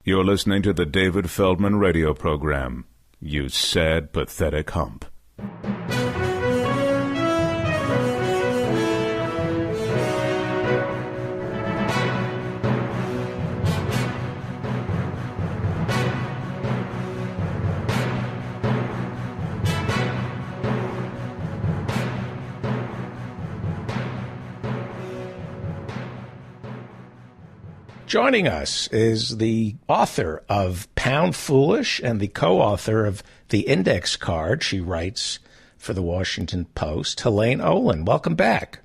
You're listening to the David Feldman radio program. You sad, pathetic hump. Joining us is the author of Pound Foolish and the co-author of The Index Card. She writes for the Washington Post. Helene Olin, welcome back.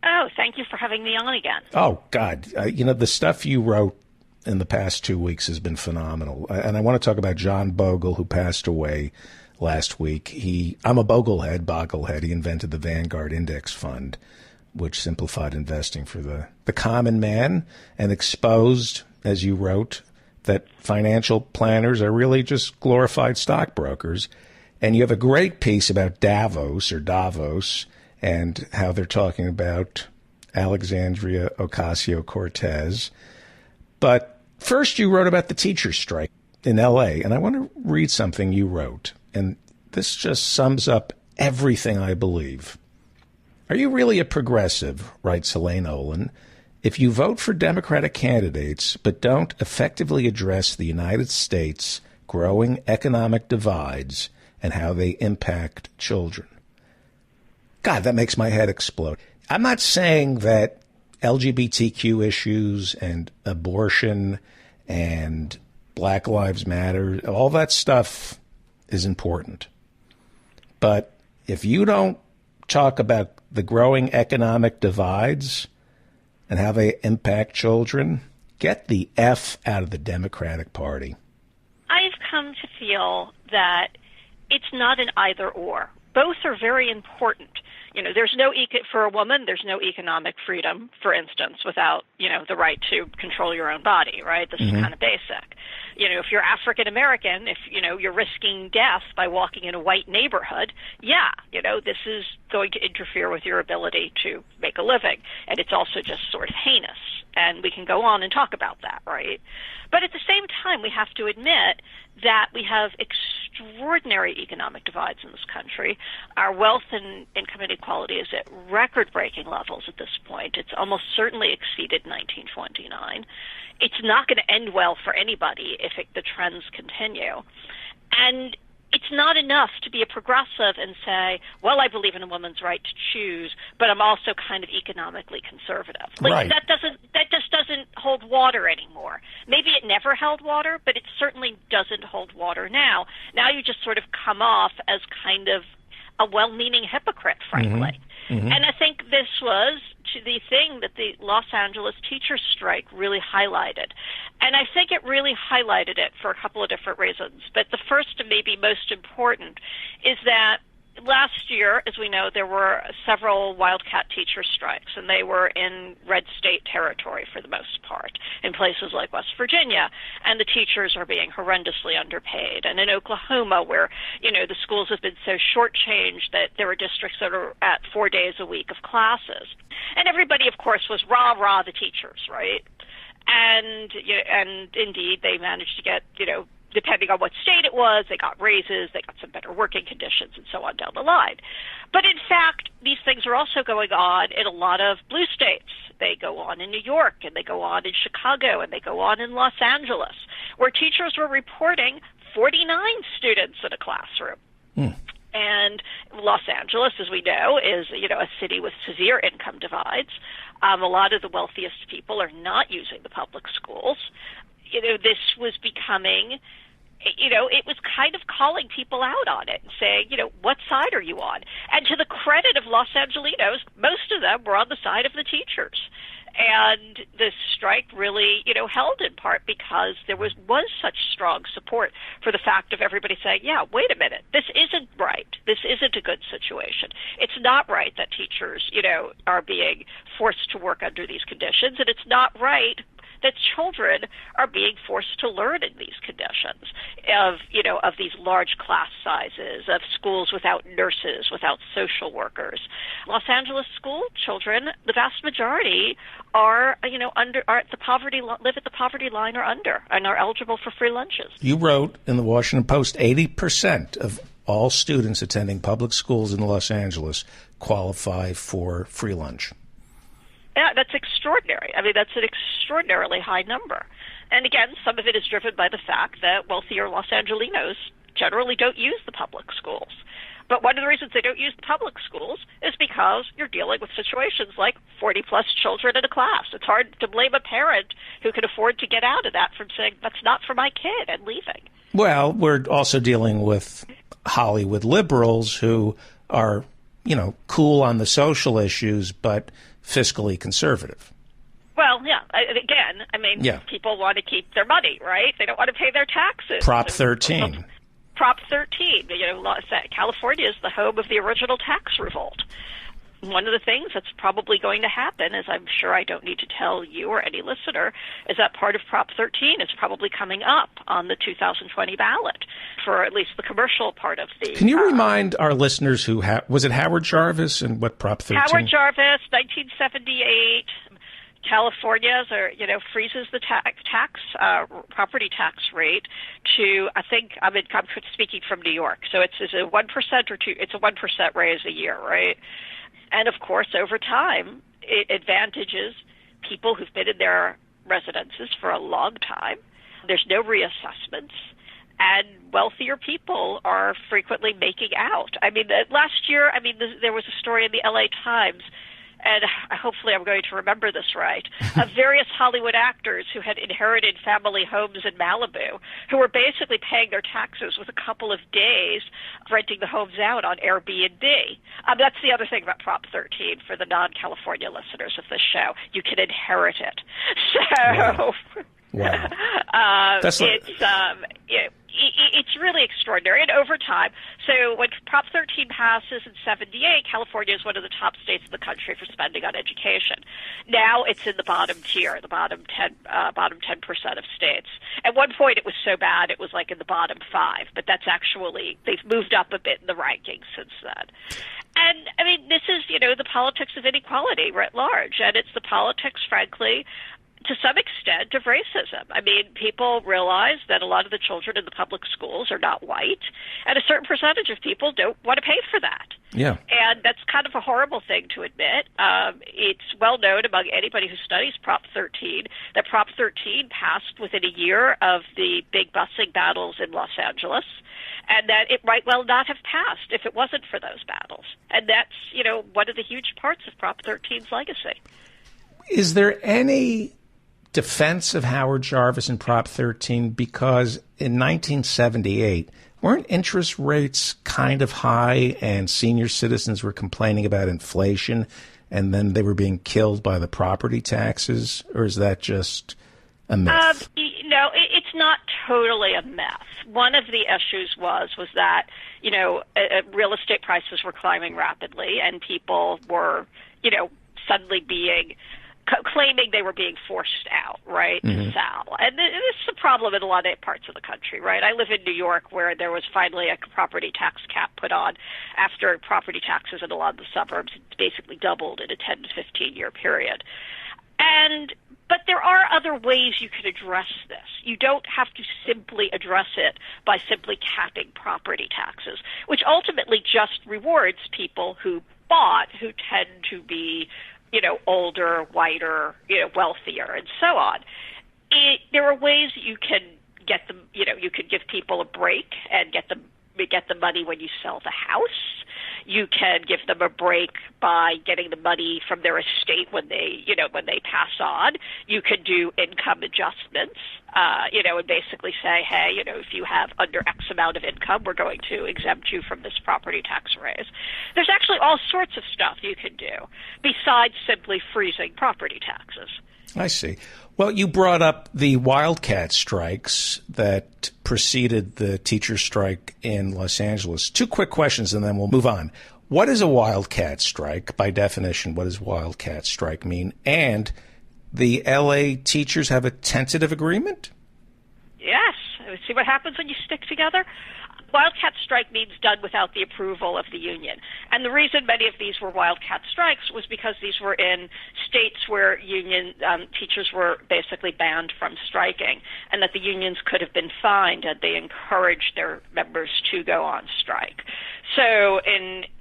Oh, thank you for having me on again. Oh, God. The stuff you wrote in the past 2 weeks has been phenomenal. And I want to talk about John Bogle, who passed away last week. I'm a Boglehead. He invented the Vanguard Index Fund, which simplified investing for the common man and exposed, as you wrote, that financial planners are really just glorified stockbrokers. And you have a great piece about Davos and how they're talking about Alexandria Ocasio-Cortez. But first you wrote about the teacher strike in L.A., and I want to read something you wrote. And this just sums up everything I believe. Are you really a progressive, writes Helene Olin, if you vote for Democratic candidates but don't effectively address the United States' growing economic divides and how they impact children? God, that makes my head explode. I'm not saying that LGBTQ issues and abortion and Black Lives Matter, all that stuff is important. But if you don't talk about the growing economic divides and how they impact children, get the F out of the Democratic Party. I've come to feel that it's not an either or. Both are very important. There's no for a woman, there's no economic freedom, for instance, without, the right to control your own body, right? This is kind of basic. If you're African American, if, you're risking death by walking in a white neighborhood, this is going to interfere with your ability to make a living. And it's also just sort of heinous. And we can go on and talk about that, right? But at the same time, we have to admit that we have extraordinary economic divides in this country. Our wealth and income inequality is at record-breaking levels at this point. It's almost certainly exceeded 1929. It's not going to end well for anybody if the trends continue. And it's not enough to be a progressive and say, well, I believe in a woman's right to choose, but I'm also kind of economically conservative. Right. That just doesn't hold water anymore. Maybe it never held water, but it certainly doesn't hold water now. Now you just sort of come off as kind of a well-meaning hypocrite, frankly. Mm-hmm. And I think this was the thing that the Los Angeles teachers' strike really highlighted. And I think it really highlighted it for a couple of different reasons. But the first and maybe most important is that last year, as we know, there were several wildcat teacher strikes, and they were in red state territory for the most part, in places like West Virginia, and the teachers are being horrendously underpaid. And in Oklahoma, where, the schools have been so shortchanged that there are districts that are at 4 days a week of classes. And everybody, of course, was rah, the teachers, right? And indeed, they managed to get, depending on what state it was, they got raises, they got some better working conditions, and so on down the line. But in fact, these things are also going on in a lot of blue states. They go on in New York, and they go on in Chicago, and they go on in Los Angeles, where teachers were reporting 49 students in a classroom. And Los Angeles, as we know, is, a city with severe income divides. A lot of the wealthiest people are not using the public schools. This was becoming, it was kind of calling people out on it and saying, what side are you on? And to the credit of Los Angelinos, most of them were on the side of the teachers. And the strike really, held in part because there was such strong support for the fact of everybody saying, yeah, wait a minute, this isn't right. This isn't a good situation. It's not right that teachers, are being forced to work under these conditions, and it's not right that children are being forced to learn in these conditions of these large class sizes, of schools without nurses, without social workers. Los Angeles school children, the vast majority live at the poverty line or under, and are eligible for free lunches. You wrote in the Washington Post, 80% of all students attending public schools in Los Angeles qualify for free lunch. Yeah, that's extraordinary. I mean, that's an extraordinarily high number. And again, some of it is driven by the fact that wealthier Los Angelinos generally don't use the public schools. But one of the reasons they don't use the public schools is because you're dealing with situations like 40-plus children in a class. It's hard to blame a parent who can afford to get out of that from saying, that's not for my kid, and leaving. Well, we're also dealing with Hollywood liberals who are, cool on the social issues, but fiscally conservative. Well, yeah. People want to keep their money, right? They don't want to pay their taxes. Prop 13. Prop 13. California is the home of the original tax revolt. One of the things that's probably going to happen, as I'm sure I don't need to tell you or any listener, is that part of Prop 13 is probably coming up on the 2020 ballot for at least the commercial part of the... Can you remind our listeners was it Howard Jarvis and what Prop 13? Howard Jarvis, 1978... California, freezes the property tax rate to, I think, I'm speaking from New York, so it's a 1% or 2%. It's a 1% raise a year, right? And of course, over time, it advantages people who've been in their residences for a long time. There's no reassessments, and wealthier people are frequently making out. I mean, last year, there was a story in the LA Times, and hopefully I'm going to remember this right, of various Hollywood actors who had inherited family homes in Malibu, who were basically paying their taxes with a couple of days renting the homes out on Airbnb. That's the other thing about Prop 13 for the non-California listeners of this show. You can inherit it. So... Wow. It's really extraordinary, and over time. So when Prop 13 passes in 78, California is one of the top states in the country for spending on education. Now it's in the bottom tier, the bottom 10% of states. At one point, it was so bad it was like in the bottom 5, but that's actually they've moved up a bit in the rankings since then. And this is the politics of inequality writ large, and it's the politics, frankly, to some extent, of racism. People realize that a lot of the children in the public schools are not white, and a certain percentage of people don't want to pay for that. Yeah. And that's kind of a horrible thing to admit. It's well known among anybody who studies Prop 13 that Prop 13 passed within a year of the big busing battles in Los Angeles, and that it might well not have passed if it wasn't for those battles. And that's, one of the huge parts of Prop 13's legacy. Is there any defense of Howard Jarvis and Prop 13? Because in 1978, weren't interest rates kind of high and senior citizens were complaining about inflation and then they were being killed by the property taxes? Or is that just a myth? It's not totally a myth. One of the issues was that, real estate prices were climbing rapidly and people were, suddenly claiming they were being forced out, right, to sell. And this is a problem in a lot of parts of the country, right? I live in New York where there was finally a property tax cap put on after property taxes in a lot of the suburbs basically doubled in a 10 to 15-year period. But there are other ways you could address this. You don't have to simply address it by simply capping property taxes, which ultimately just rewards people who bought, who tend to be older, whiter, wealthier, and so on. There are ways you can get them, you could give people a break and get the money when you sell the house. You can give them a break by getting the money from their estate when they pass on. You can do income adjustments, and basically say, hey, if you have under X amount of income, we're going to exempt you from this property tax raise. There's actually all sorts of stuff you can do besides simply freezing property taxes. I see. Well, you brought up the wildcat strikes that preceded the teacher strike in Los Angeles. 2 quick questions, and then we'll move on. What is a wildcat strike? By definition, what does wildcat strike mean? And the L.A. teachers have a tentative agreement? Yes. See what happens when you stick together? Wildcat strike means done without the approval of the union. And the reason many of these were wildcat strikes was because these were in states where union teachers were basically banned from striking, and that the unions could have been fined had they encouraged their members to go on strike. So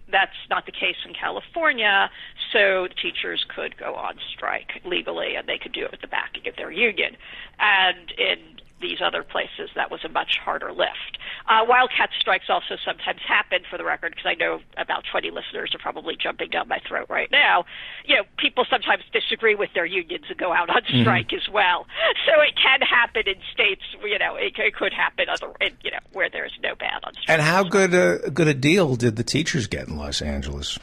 that's not the case in California, so teachers could go on strike legally, and they could do it with the backing of their union. And in these other places, that was a much harder lift. Wildcat strikes also sometimes happen, for the record, because I know about 20 listeners are probably jumping down my throat right now. People sometimes disagree with their unions and go out on strike as well. So it can happen in states, it could happen where there's no ban on strike. And how good a deal did the teachers get in Los Angeles?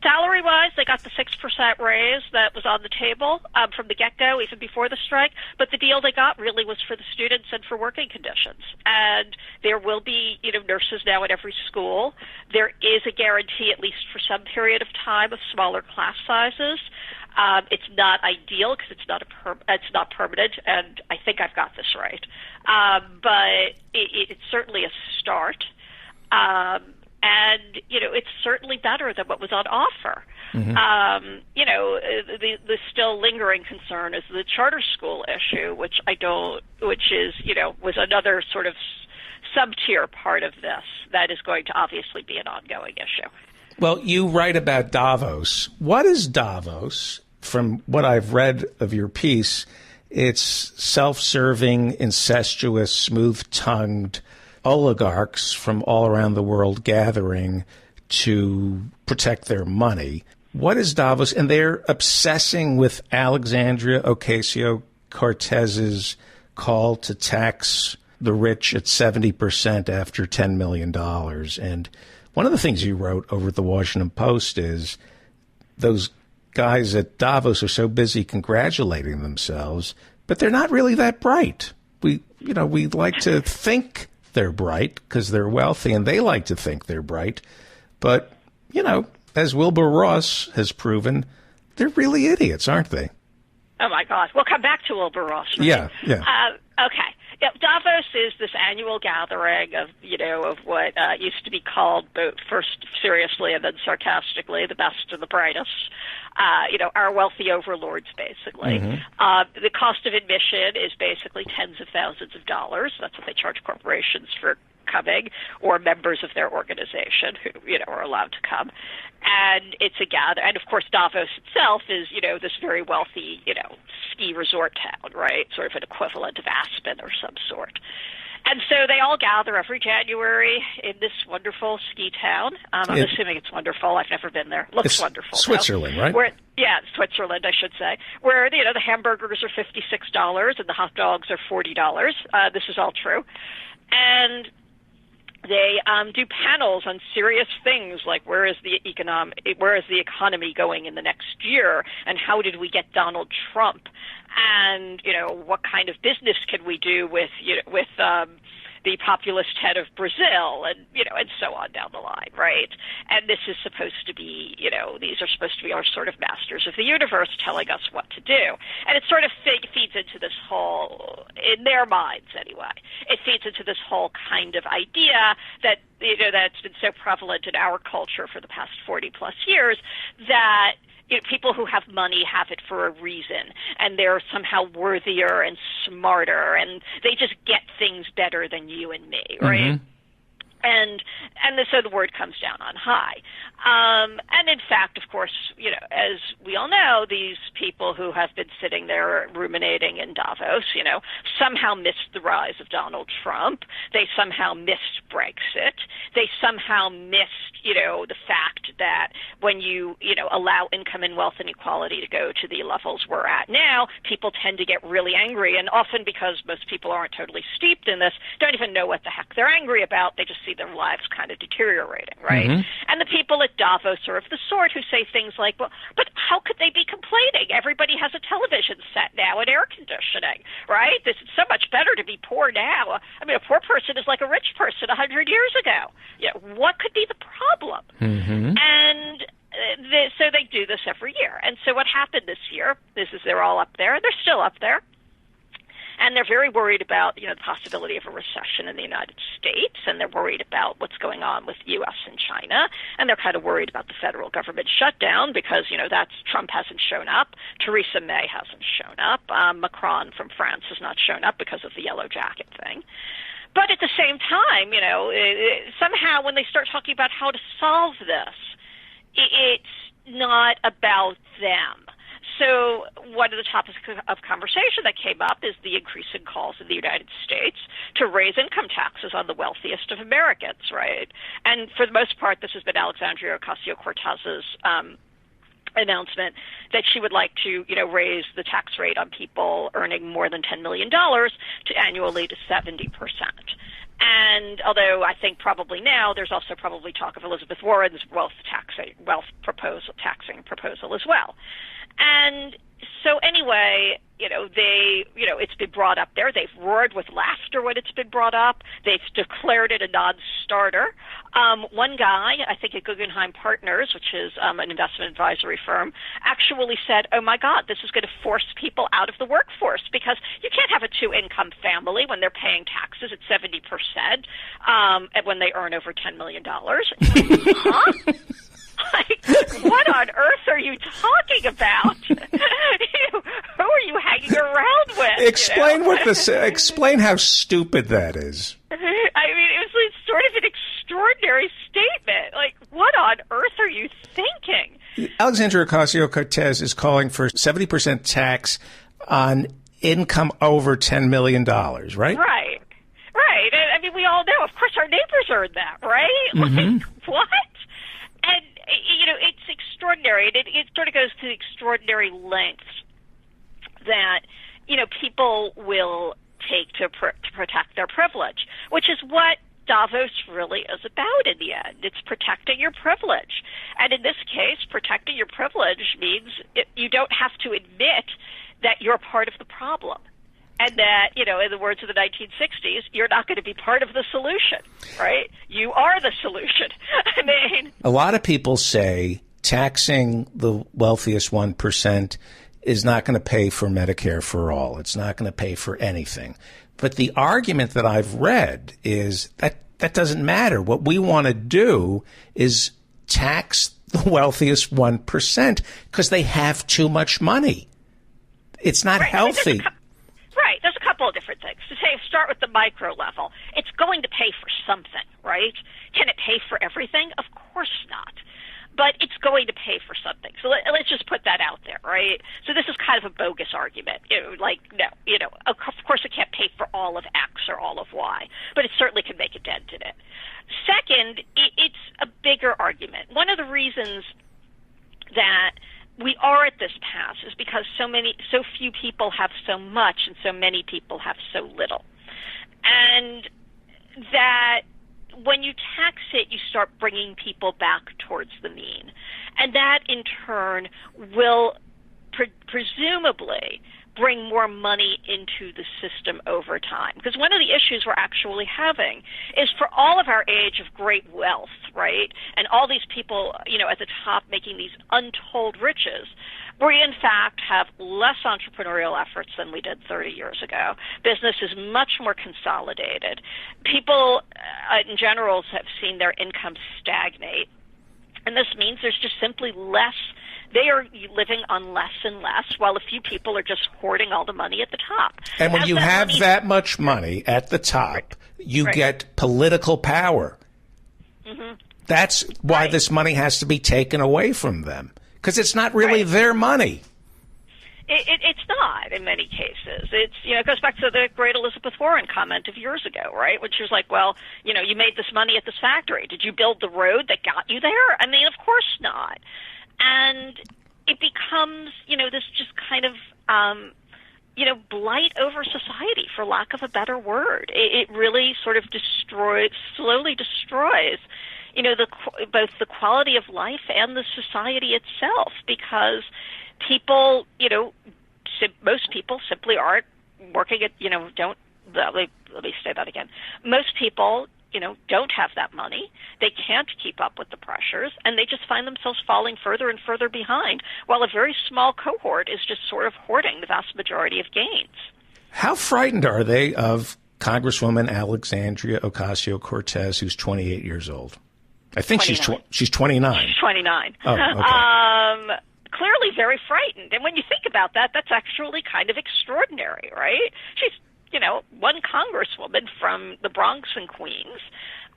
Salary-wise, they got the 6% raise that was on the table from the get-go, even before the strike. But the deal they got really was for the students and for working conditions. And there will be, nurses now at every school. There is a guarantee, at least for some period of time, of smaller class sizes. It's not ideal because it's not permanent, and I think I've got this right. But it's certainly a start. And, it's certainly better than what was on offer. Mm-hmm. The still lingering concern is the charter school issue, which was another sort of sub-tier part of this that is going to obviously be an ongoing issue. Well, you write about Davos. What is Davos? From what I've read of your piece, it's self-serving, incestuous, smooth-tongued oligarchs from all around the world gathering to protect their money. What is Davos? And they're obsessing with Alexandria Ocasio-Cortez's call to tax the rich at 70% after $10 million. And one of the things you wrote over at the Washington Post is those guys at Davos are so busy congratulating themselves, but they're not really that bright. We like to think they're bright because they're wealthy, and they like to think they're bright. But, as Wilbur Ross has proven, they're really idiots, aren't they? Oh, my God. We'll come back to Wilbur Ross. Right? Yeah. Okay. Yeah, Davos is this annual gathering of what used to be called, both first seriously and then sarcastically, the best and the brightest. Our wealthy overlords, basically. Mm-hmm. The cost of admission is basically tens of thousands of dollars. That's what they charge corporations for coming, or members of their organization who, are allowed to come. And it's a gather. And, of course, Davos itself is, this very wealthy, ski resort town, right? Sort of an equivalent of Aspen or some sort. And so they all gather every January in this wonderful ski town. I'm assuming it's wonderful. I've never been there. Looks wonderful. Switzerland, though. Right? Switzerland, I should say. Where, the hamburgers are $56 and the hot dogs are $40. This is all true. And they do panels on serious things like where is the economy going in the next year, and how did we get Donald Trump, and what kind of business can we do with the populist head of Brazil, and and so on down the line, right? And this is supposed to be, these are supposed to be our sort of masters of the universe telling us what to do. And it sort of feeds into this whole, in their minds anyway, it feeds into this whole kind of idea that, that's been so prevalent in our culture for the past 40 plus years, that people who have money have it for a reason, and they're somehow worthier and smarter, and they just get things better than you and me, right? Mm-hmm. And so the word comes down on high. And in fact, of course, as we all know, these people who have been sitting there ruminating in Davos, somehow missed the rise of Donald Trump. They somehow missed Brexit. They somehow missed, the fact that when you, allow income and wealth inequality to go to the levels we're at now, people tend to get really angry. And often because most people aren't totally steeped in this, don't even know what the heck they're angry about. They just see their lives kind of deteriorating, right? Mm-hmm. And the people at Davos are of the sort who say things like, well, but how could they be complaining? Everybody has a television set now and air conditioning, right? This is so much better to be poor now. I mean, a poor person is like a rich person 100 years ago. What could be the problem? Mm-hmm. And So they do this every year. And so what happened this year is they're all up there. They're still up there. And they're very worried about, the possibility of a recession in the United States, and they're worried about what's going on with U.S. and China, and they're kind of worried about the federal government shutdown because, Trump hasn't shown up, Theresa May hasn't shown up, Macron from France has not shown up because of the yellow jacket thing. But at the same time, somehow when they start talking about how to solve this, it's not about them. So one of the topics of conversation that came up is the increasing calls in the United States to raise income taxes on the wealthiest of Americans, right? And for the most part, this has been Alexandria Ocasio-Cortez's announcement that she would like to, raise the tax rate on people earning more than $10 million annually to 70%. And although I think probably now there's also probably talk of Elizabeth Warren's taxing proposal as well. And so anyway, it's been brought up there. They've roared with laughter when it's been brought up. They've declared it a non-starter. One guy, I think at Guggenheim Partners, which is an investment advisory firm, actually said, oh, my God, this is going to force people out of the workforce because you can't have a two-income family when they're paying taxes at 70% when they earn over $10 million. Huh? What on earth are you talking about? Who are you hanging around with? Explain how stupid that is. I mean, it was sort of an extraordinary statement. What on earth are you thinking? Alexandria Ocasio-Cortez is calling for 70% tax on income over $10 million, right? Right. And, I mean, we all know, of course, our neighbors earn that, right? Mm-hmm. What? And, it's extraordinary. It sort of goes to extraordinary lengths that, people will take to protect their privilege, which is what Davos really is about in the end. It's protecting your privilege. And in this case, protecting your privilege means you don't have to admit that you're part of the problem. And that, in the words of the 1960s, you're not going to be part of the solution, right? You are the solution. I mean, a lot of people say taxing the wealthiest 1% is not going to pay for Medicare for all. It's not going to pay for anything. But the argument that I've read is that doesn't matter. What we want to do is tax the wealthiest 1% because they have too much money. It's not healthy. Right. There's a couple of different things. To say, start with the micro level. It's going to pay for something, right? Can it pay for everything? Of course not. But it's going to pay for something. So let's just put that out there, right? So this is kind of a bogus argument. No, of course it can't pay for all of X or all of Y, but it certainly can make a dent in it. Second, it's a bigger argument. One of the reasons that we are at this pass is because so few people have so much and so many people have so little. And that when you tax it, you start bringing people back towards the mean. And that, in turn, will presumably bring more money into the system over time. Because one of the issues we're actually having is for all of our age of great wealth, right, and all these people, at the top making these untold riches, we, in fact, have less entrepreneurial efforts than we did 30 years ago. Business is much more consolidated. People, in general, have seen their income stagnate. And this means there's just simply less. They are living on less and less, while a few people are just hoarding all the money at the top. And when you have that much money at the top, you get political power. Mm-hmm. That's why this money has to be taken away from them, because it's not really their money. It's not in many cases. It goes back to the great Elizabeth Warren comment of years ago, right? Which was like, well, you made this money at this factory. Did you build the road that got you there? I mean, of course not. And it becomes, this just kind of, blight over society, for lack of a better word. It really sort of slowly destroys, both the quality of life and the society itself, because people, most people simply aren't working at, let me say that again. Most people don't have that money. They can't keep up with the pressures, and they just find themselves falling further and further behind, while a very small cohort is just sort of hoarding the vast majority of gains. How frightened are they of Congresswoman Alexandria Ocasio-Cortez, who's 28 years old? I think 29. she's 29. She's 29. Oh, okay. Clearly very frightened. And when you think about that, that's actually kind of extraordinary, right? She's, one congresswoman from the Bronx and Queens,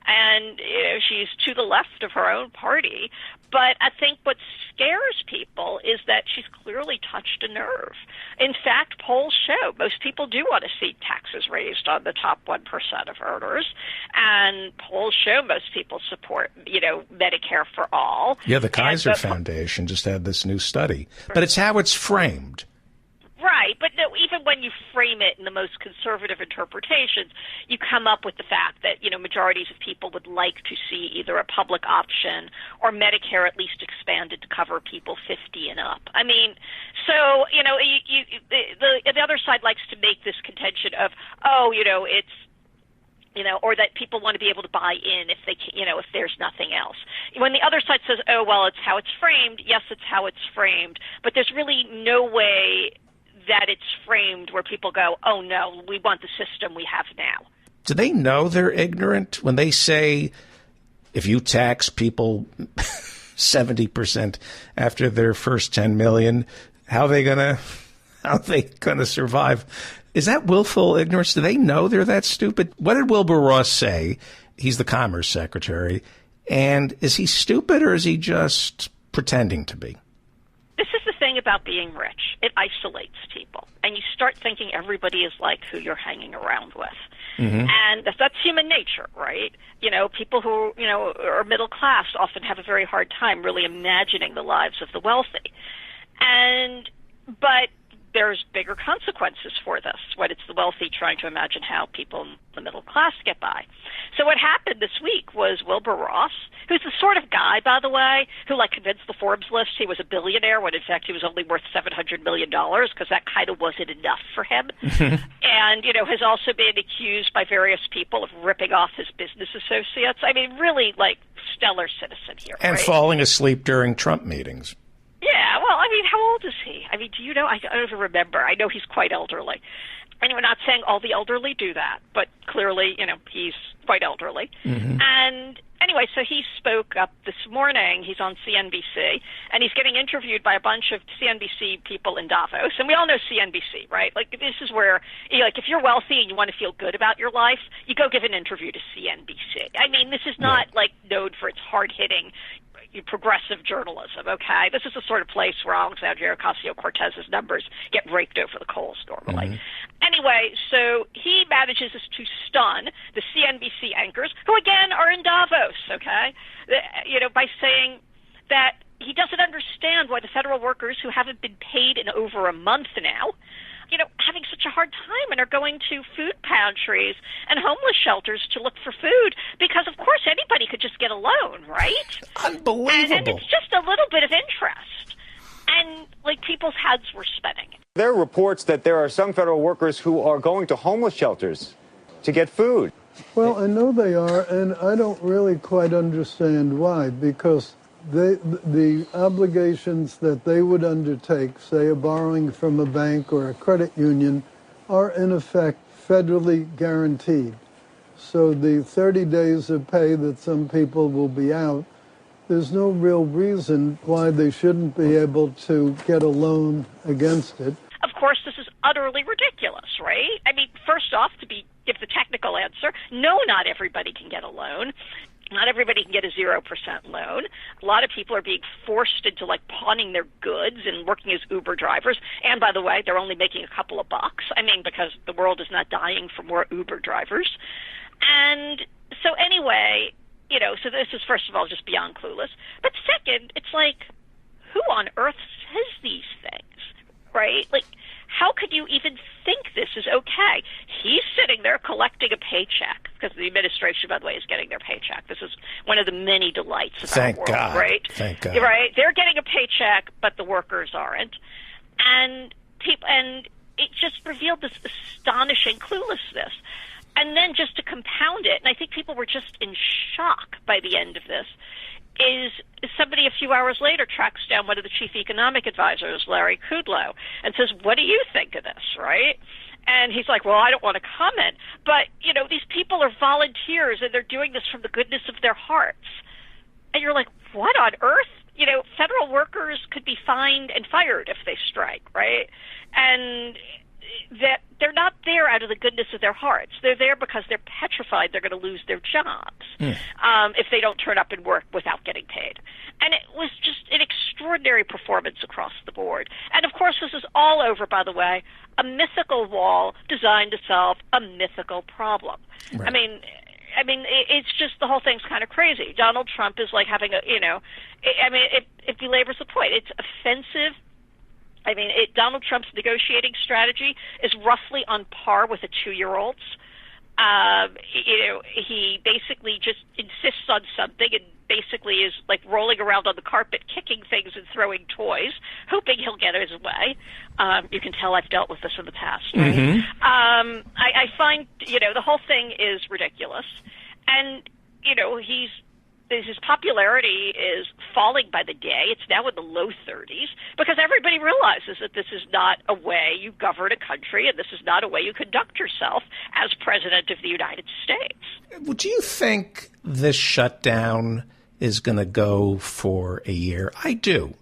and she's to the left of her own party. But I think what scares people is that she's clearly touched a nerve. In fact, polls show most people do want to see taxes raised on the top 1% of earners, and polls show most people support, Medicare for all. Yeah, the Kaiser Foundation just had this new study. But it's how it's framed. Right, but no, even when you frame it in the most conservative interpretations, you come up with the fact that, majorities of people would like to see either a public option or Medicare at least expanded to cover people 50 and up. I mean, so, the other side likes to make this contention of, it's, or that people want to be able to buy in if they can, if there's nothing else. When the other side says, oh, well, it's how it's framed, yes, it's how it's framed, but there's really no way that it's framed where people go, oh, no, we want the system we have now. Do they know they're ignorant when they say if you tax people 70% after their first 10 million, how are they gonna survive? Is that willful ignorance? Do they know they're that stupid? What did Wilbur Ross say? He's the Commerce Secretary. And is he stupid or is he just pretending to be? This is the thing about being rich. It isolates people. And you start thinking everybody is like who you're hanging around with. Mm-hmm. And that's human nature, right? People who, are middle class often have a very hard time really imagining the lives of the wealthy. But there's bigger consequences for this when it's the wealthy trying to imagine how people in the middle class get by. So what happened this week was Wilbur Ross, who's the sort of guy, by the way, who convinced the Forbes list he was a billionaire when in fact he was only worth $700 million because that kind of wasn't enough for him. And, has also been accused by various people of ripping off his business associates. I mean, really stellar citizen here. And right? falling asleep during Trump meetings. Yeah, well, I mean, how old is he? I mean, do you know? I don't even remember. I know he's quite elderly. And we're not saying all the elderly do that, but clearly, he's quite elderly. Mm-hmm. And anyway, so he spoke up this morning. He's on CNBC, and he's getting interviewed by a bunch of CNBC people in Davos. And we all know CNBC, right? This is where, if you're wealthy and you want to feel good about your life, you go give an interview to CNBC. I mean, this is not, known for its hard-hitting, progressive journalism, okay? This is the sort of place where Alexandria Ocasio-Cortez's numbers get raked over the coals normally. Mm-hmm. Anyway, so he manages to stun the CNBC anchors, who again are in Davos, okay? By saying that he doesn't understand why the federal workers who haven't been paid in over a month now, having such a hard time and are going to food pantries and homeless shelters to look for food because, of course, anybody could just get a loan, right? Unbelievable. And it's just a little bit of interest. And, people's heads were spinning. There are reports that there are some federal workers who are going to homeless shelters to get food. Well, I know they are, and I don't really quite understand why, because the obligations that they would undertake, say a borrowing from a bank or a credit union, are in effect federally guaranteed. So the 30 days of pay that some people will be out, there's no real reason why they shouldn't be able to get a loan against it. Of course, this is utterly ridiculous, right? I mean, first off, give the technical answer, no, not everybody can get a loan. Not everybody can get a 0% loan. A lot of people are being forced into pawning their goods and working as Uber drivers. And by the way, they're only making a couple of bucks. I mean, because the world is not dying for more Uber drivers. And so anyway, so this is first of all just beyond clueless. But second, it's who on earth says these things, right? How could you even think this is okay? He's sitting there collecting a paycheck because the administration, by the way, is getting their paycheck. This is one of the many delights of our world, right? Thank God. Right? They're getting a paycheck, but the workers aren't. And it just revealed this astonishing cluelessness. And then just to compound it, and I think people were just in shock by the end of this, is somebody a few hours later tracks down one of the chief economic advisors, Larry Kudlow, and says, what do you think of this, right? And he's like, well, I don't want to comment. But, these people are volunteers, and they're doing this from the goodness of their hearts. And you're like, what on earth? Federal workers could be fined and fired if they strike, right? And that they're not there out of the goodness of their hearts. They're there because they're petrified they're going to lose their jobs if they don't turn up and work without getting paid. And it was just an extraordinary performance across the board. And, of course, this is all over, by the way, a mythical wall designed to solve a mythical problem. Right. I mean, it's just the whole thing's kind of crazy. Donald Trump is like having it belabors the point. It's offensive. Donald Trump's negotiating strategy is roughly on par with a 2-year-old's. He basically just insists on something and basically is like rolling around on the carpet, kicking things and throwing toys, hoping he'll get his way. You can tell I've dealt with this in the past. Right? Mm-hmm. I find, the whole thing is ridiculous. And, his popularity is falling by the day. It's now in the low 30s because everybody realizes that this is not a way you govern a country and this is not a way you conduct yourself as President of the United States. Well, do you think this shutdown is going to go for a year? I do,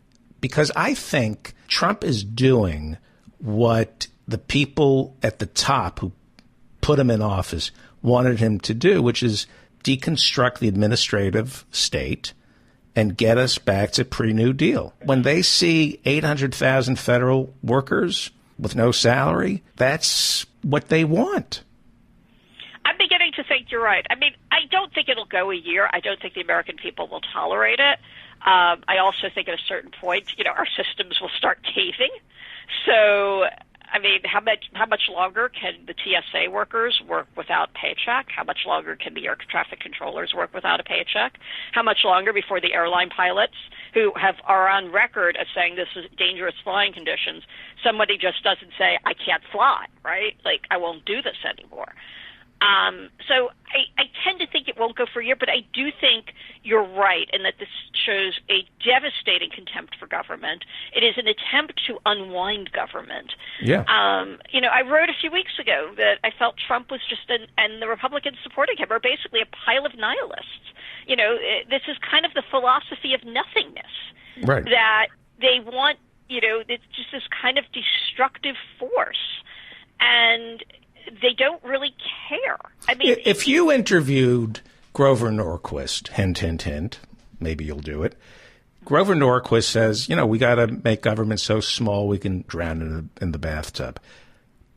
because I think Trump is doing what the people at the top who put him in office wanted him to do, which is deconstruct the administrative state and get us back to pre-New Deal. When they see 800,000 federal workers with no salary, that's what they want. I'm beginning to think you're right. I don't think it'll go a year. I don't think the American people will tolerate it. I also think at a certain point, our systems will start caving. So, how much longer can the TSA workers work without paycheck? How much longer can the air traffic controllers work without a paycheck? How much longer before the airline pilots who are on record as saying this is dangerous flying conditions, somebody just doesn't say, I can't fly, right? Like, I won't do this anymore. So I tend to think it won't go for a year, but I do think you're right in that this shows a devastating contempt for government. It is an attempt to unwind government. Yeah. I wrote a few weeks ago that I felt Trump was just and the Republicans supporting him are basically a pile of nihilists. This is kind of the philosophy of nothingness. Right. That they want, it's just this kind of destructive force. And they don't really care. If you interviewed Grover Norquist, hint, hint, hint, maybe you'll do it. Grover Norquist says, we got to make government so small we can drown in the bathtub.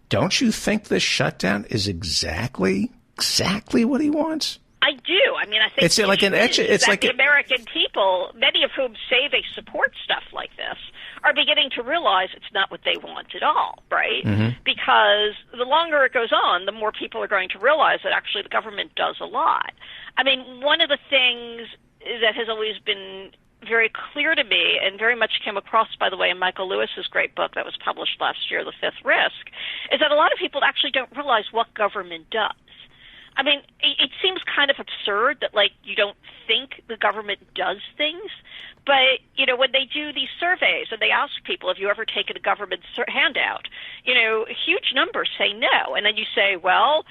Don't you think this shutdown is exactly what he wants? I do. I think it's like the American people, many of whom say they support stuff like this, are beginning to realize it's not what they want at all, right? Mm-hmm. Because the longer it goes on, the more people are going to realize that actually the government does a lot. One of the things that has always been very clear to me and very much came across, by the way, in Michael Lewis's great book that was published last year, The Fifth Risk, is that a lot of people actually don't realize what government does. It seems kind of absurd that, you don't think the government does things. But, when they do these surveys and they ask people, have you ever taken a government handout? Huge numbers say no. And then you say, well,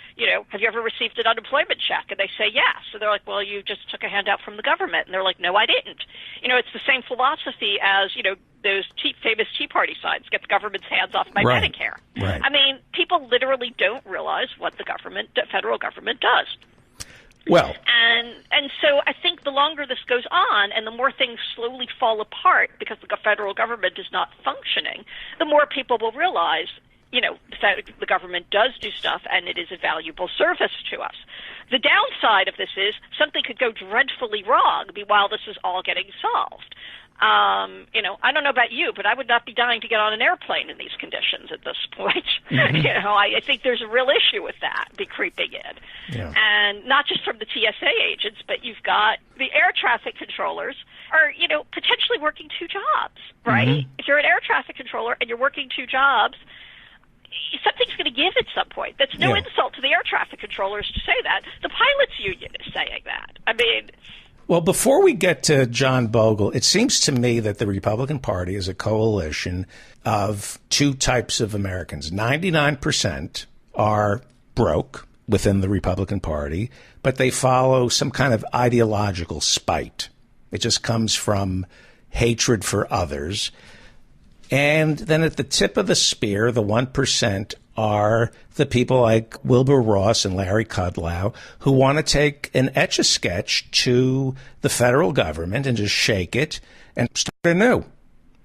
have you ever received an unemployment check? And they say yes. So they're like, well, you just took a handout from the government. And they're like, no, I didn't. It's the same philosophy as, those famous Tea Party signs, get the government's hands off my Medicare. Right. People literally don't realize what the federal government does. Well, and so I think the longer this goes on and the more things slowly fall apart because the federal government is not functioning, the more people will realize, the government does do stuff and it is a valuable service to us. The downside of this is something could go dreadfully wrong while this is all getting solved. I don't know about you, but I would not be dying to get on an airplane in these conditions at this point. Mm-hmm. I think there's a real issue with that be creeping in. Yeah. And not just from the TSA agents, but you've got the air traffic controllers are, potentially working 2 jobs, right? Mm-hmm. If you're an air traffic controller and you're working 2 jobs, something's going to give at some point. That's no insult to the air traffic controllers to say that. The pilots union is saying that. I mean, well, before we get to John Bogle, it seems to me that the Republican Party is a coalition of two types of Americans. 99% are broke within the Republican Party, but they follow some kind of ideological spite. It just comes from hatred for others. And then at the tip of the spear, the 1% are the people like Wilbur Ross and Larry Kudlow who want to take an Etch-a-Sketch to the federal government and just shake it and start anew,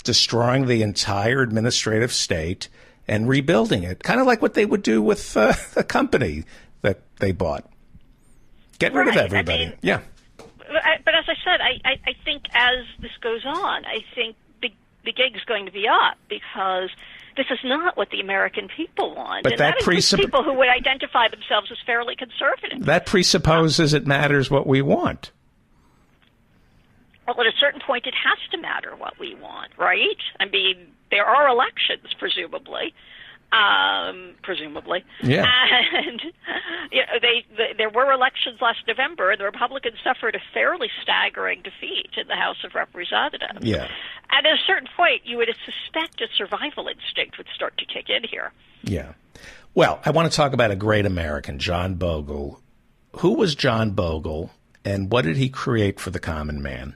destroying the entire administrative state and rebuilding it, kind of like what they would do with a company that they bought. Get rid of everybody. But as I said, I think as this goes on, I think the gig's going to be up because this is not what the American people want. But and that is people who would identify themselves as fairly conservative. That presupposes it matters what we want. Well, at a certain point, it has to matter what we want, right? I mean, there are elections, presumably. Yeah. And there were elections last November, and the Republicans suffered a fairly staggering defeat in the House of Representatives. Yeah. And at a certain point, you would suspect a survival instinct would start to kick in here. Yeah. Well, I want to talk about a great American, John Bogle. Who was John Bogle, and what did he create for the common man?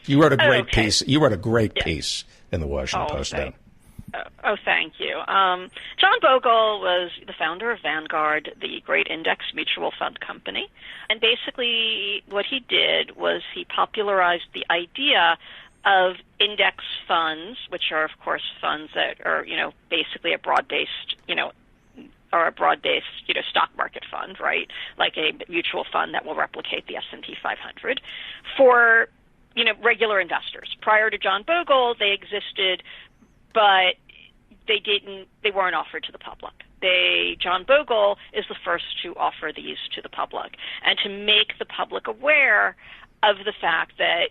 You wrote a great piece. You wrote a great piece in the Washington Post. Thank you. John Bogle was the founder of Vanguard, the great index mutual fund company. And basically what he did was he popularized the idea of index funds, which are, of course, funds that are, basically a broad-based, stock market fund, right? Like a mutual fund that will replicate the S&P 500 for, regular investors. Prior to John Bogle, they existed, but they weren't offered to the public. John Bogle is the first to offer these to the public and to make the public aware of the fact that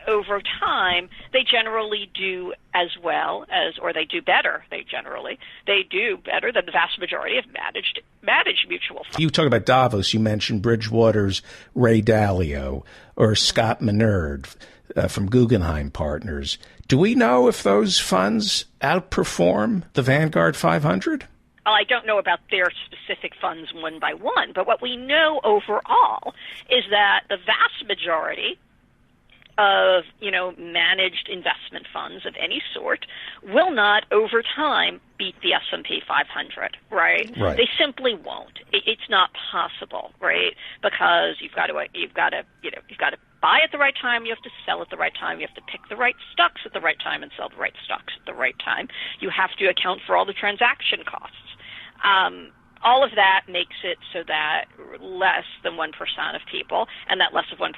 over time they generally do as well as, or they do better. They do better than the vast majority of managed mutual funds. You talk about Davos. You mentioned Bridgewater's Ray Dalio or Scott Menard from Guggenheim Partners. Do we know if those funds outperform the Vanguard 500? Well, I don't know about their specific funds one by one, but what we know overall is that the vast majority of, managed investment funds of any sort will not over time beat the S&P 500, right? They simply won't. It's not possible, right? Because you've got to buy at the right time, you have to sell at the right time, you have to pick the right stocks at the right time and sell the right stocks at the right time. You have to account for all the transaction costs. All of that makes it so that less than 1% of people, and that less of 1%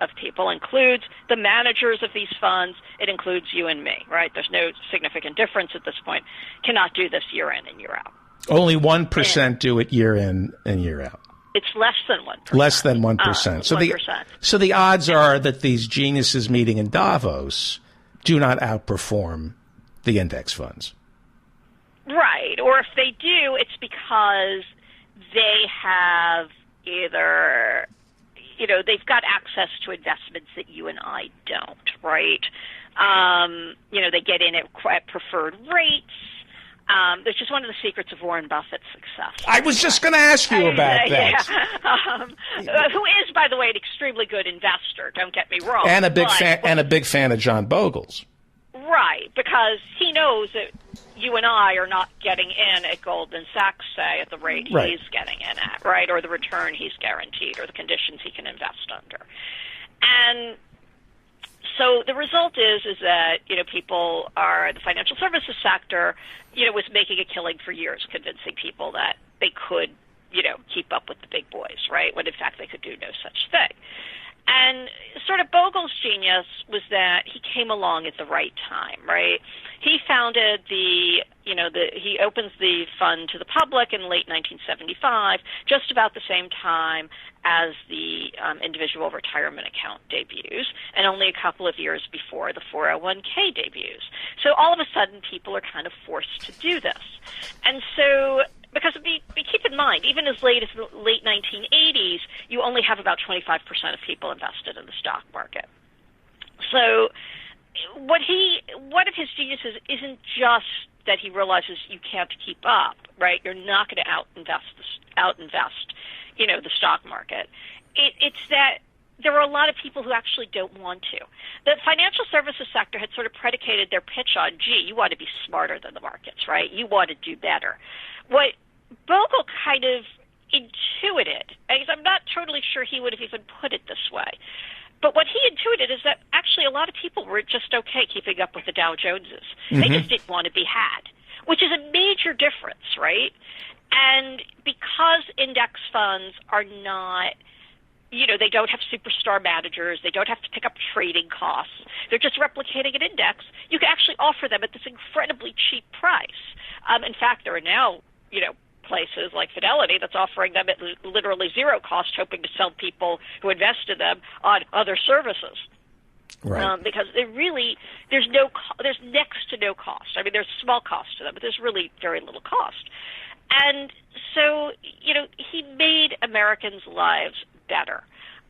of people includes the managers of these funds. It includes you and me, right? There's no significant difference at this point. Cannot do this year in and year out. Only 1% do it year in and year out. It's less than 1%. Less than 1%. So the odds are that these geniuses meeting in Davos do not outperform the index funds. Right. Or if they do, it's because they have either, they've got access to investments that you and I don't, right? They get in at preferred rates. That's just one of the secrets of Warren Buffett's success. I was just going to ask you about that. Who is, by the way, an extremely good investor, don't get me wrong. And a big fan of John Bogle's. Right, because he knows that you and I are not getting in at Goldman Sachs, say, at the rate he's getting in at, right, or the return he's guaranteed, or the conditions he can invest under. And so the result is that, people are, the financial services sector, was making a killing for years, convincing people that they could, keep up with the big boys, right, when in fact they could do no such thing. And sort of Bogle's genius was that he came along at the right time, right? He founded he opens the fund to the public in late 1975, just about the same time as the individual retirement account debuts, and only a couple of years before the 401k debuts. So all of a sudden, people are kind of forced to do this. And so, because we keep in mind, even as late as the late 1980s, you only have about 25% of people invested in the stock market. So one of his geniuses isn't just that he realizes you can't keep up, right? You're not going to out-invest, the stock market. It's that there are a lot of people who actually don't want to. The financial services sector had sort of predicated their pitch on, gee, you want to be smarter than the markets, right? You want to do better. What Bogle kind of intuited, I'm not totally sure he would have even put it this way, but what he intuited is that actually a lot of people were just okay keeping up with the Dow Joneses. They just didn't want to be had, which is a major difference, right? And because index funds are not, they don't have superstar managers, they don't have to pick up trading costs, they're just replicating an index, you can actually offer them at this incredibly cheap price. In fact, there are now, places like Fidelity that's offering them at literally zero cost, hoping to sell people who invest in them on other services. Right. Because there's next to no cost. I mean, there's small cost to them, but there's really very little cost. And so, he made Americans' lives better.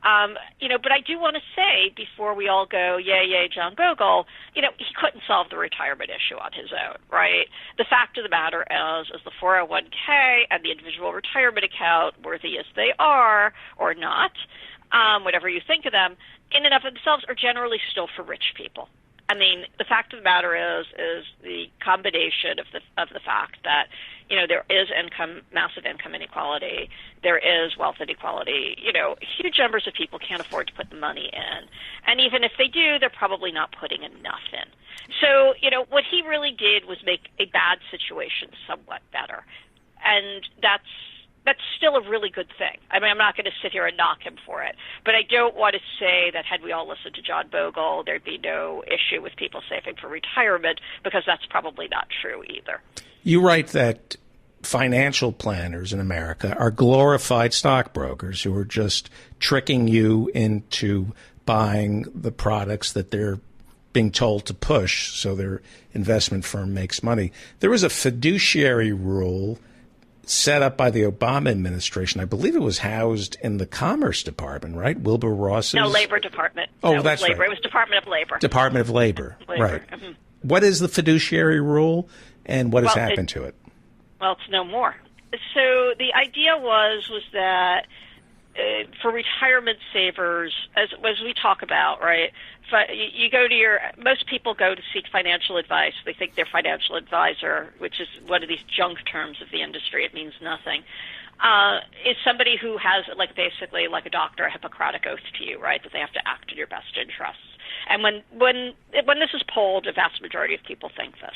But I do want to say, before we all go, yay, John Bogle, he couldn't solve the retirement issue on his own, right? The fact of the matter is the 401k and the individual retirement account, worthy as they are or not, whatever you think of them, in and of themselves are generally still for rich people. I mean, the fact of the matter is the combination of the fact that, there is massive income inequality, there is wealth inequality, huge numbers of people can't afford to put the money in. And even if they do, they're probably not putting enough in. So, what he really did was make a bad situation somewhat better. And that's still a really good thing. I mean, I'm not going to sit here and knock him for it, but I don't want to say that had we all listened to John Bogle, there'd be no issue with people saving for retirement, because that's probably not true either. You write that financial planners in America are glorified stockbrokers who are just tricking you into buying the products that they're being told to push so their investment firm makes money. There was a fiduciary rule set up by the Obama administration. I believe it was housed in the Commerce Department, right? Wilbur Ross's? No, Labor Department. Oh, no, that's Labor. right. It was Department of Labor. Department of Labor, right. Mm-hmm. What is the fiduciary rule, and what has happened to it? Well, it's no more. So the idea was that for retirement savers, as we talk about, right, you go to most people go to seek financial advice. They think their financial advisor, which is one of these junk terms of the industry, it means nothing, is somebody who has basically like a doctor, a Hippocratic oath to you, right, that they have to act in your best interests. And when this is polled, a vast majority of people think this.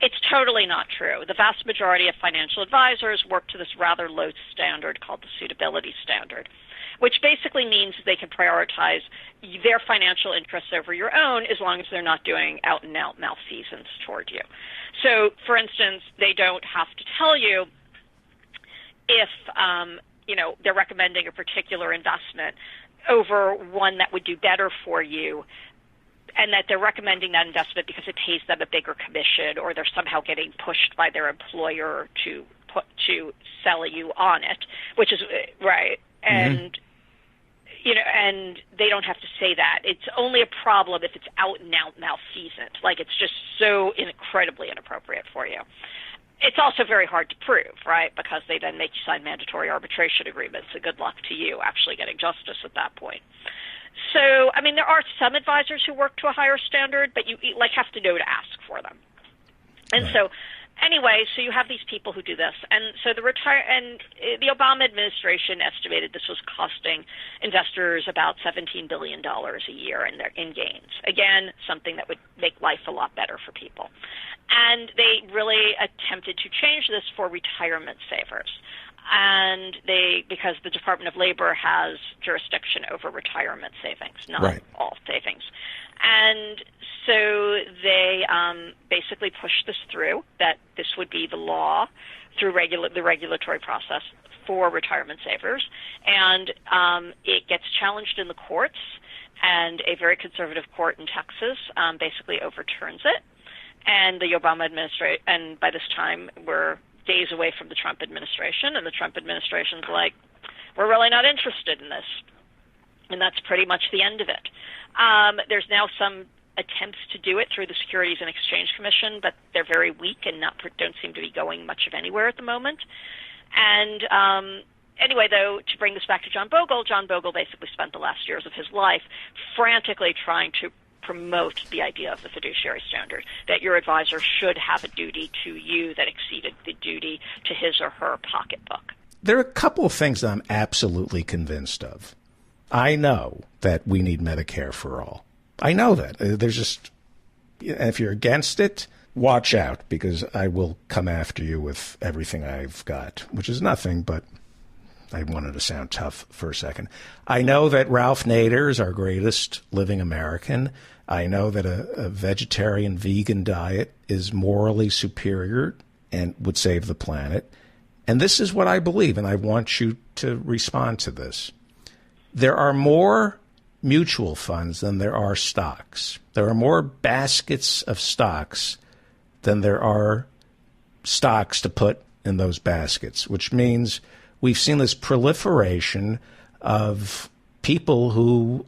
It's totally not true. The vast majority of financial advisors work to this rather low standard called the suitability standard, which basically means they can prioritize their financial interests over your own as long as they're not doing out-and-out malfeasance toward you. So, for instance, they don't have to tell you if they're recommending a particular investment over one that would do better for you, and that they're recommending that investment because it pays them a bigger commission, or they're somehow getting pushed by their employer to sell you on it, which is right. And and they don't have to say that. It's only a problem if it's out and out malfeasant, like it's just so incredibly inappropriate for you. It's also very hard to prove, right, because they then make you sign mandatory arbitration agreements, and good luck to you actually getting justice at that point. So, I mean, there are some advisors who work to a higher standard, but you have to know to ask for them. And so, anyway, so you have these people who do this, and so the Obama administration estimated this was costing investors about $17 billion a year in gains. Again, something that would make life a lot better for people. And they really attempted to change this for retirement savers. and because the Department of Labor has jurisdiction over retirement savings, not all savings. And so they basically pushed this through, that this would be the law through the regulatory process for retirement savers. And it gets challenged in the courts, and a very conservative court in Texas basically overturns it. And the Obama administration, and by this time we're days away from the Trump administration, and the Trump administration's like, we're really not interested in this. And that's pretty much the end of it. There's now some attempts to do it through the Securities and Exchange Commission, but they're very weak and don't seem to be going much of anywhere at the moment. And anyway, though, to bring this back to John Bogle basically spent the last years of his life frantically trying to promote the idea of the fiduciary standard, that your advisor should have a duty to you that exceeded the duty to his or her pocketbook. There are a couple of things that I'm absolutely convinced of. I know that we need Medicare for all. I know that. There's just, if you're against it, watch out, because I will come after you with everything I've got, which is nothing, but I wanted to sound tough for a second. I know that Ralph Nader is our greatest living American. I know that a vegetarian vegan diet is morally superior and would save the planet. And this is what I believe, and I want you to respond to this. There are more mutual funds than there are stocks. There are more baskets of stocks than there are stocks to put in those baskets, which means we've seen this proliferation of people who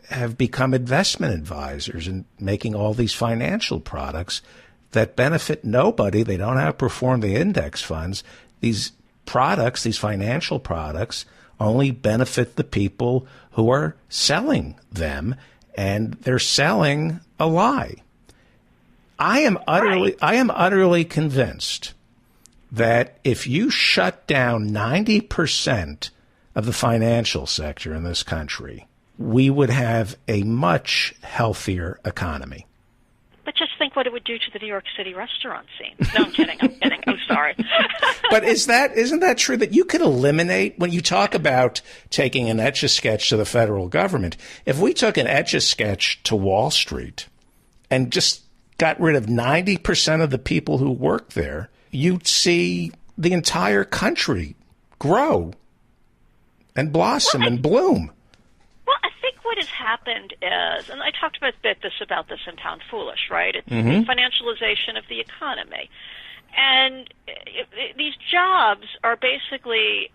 have become investment advisors and making all these financial products that benefit nobody. They don't outperform the index funds. These products, these financial products, only benefit the people who are selling them, and they're selling a lie. I am utterly convinced that if you shut down 90% of the financial sector in this country, we would have a much healthier economy. But just think what it would do to the New York City restaurant scene. No, I'm kidding. I'm sorry. But isn't that true that you could eliminate, when you talk about taking an Etch-a-Sketch to the federal government, if we took an Etch-a-Sketch to Wall Street and just got rid of 90% of the people who work there, you'd see the entire country grow and blossom and bloom. Well, I think what has happened is, and I talked about this in Pound Foolish, right? It's the financialization of the economy. And these jobs are basically,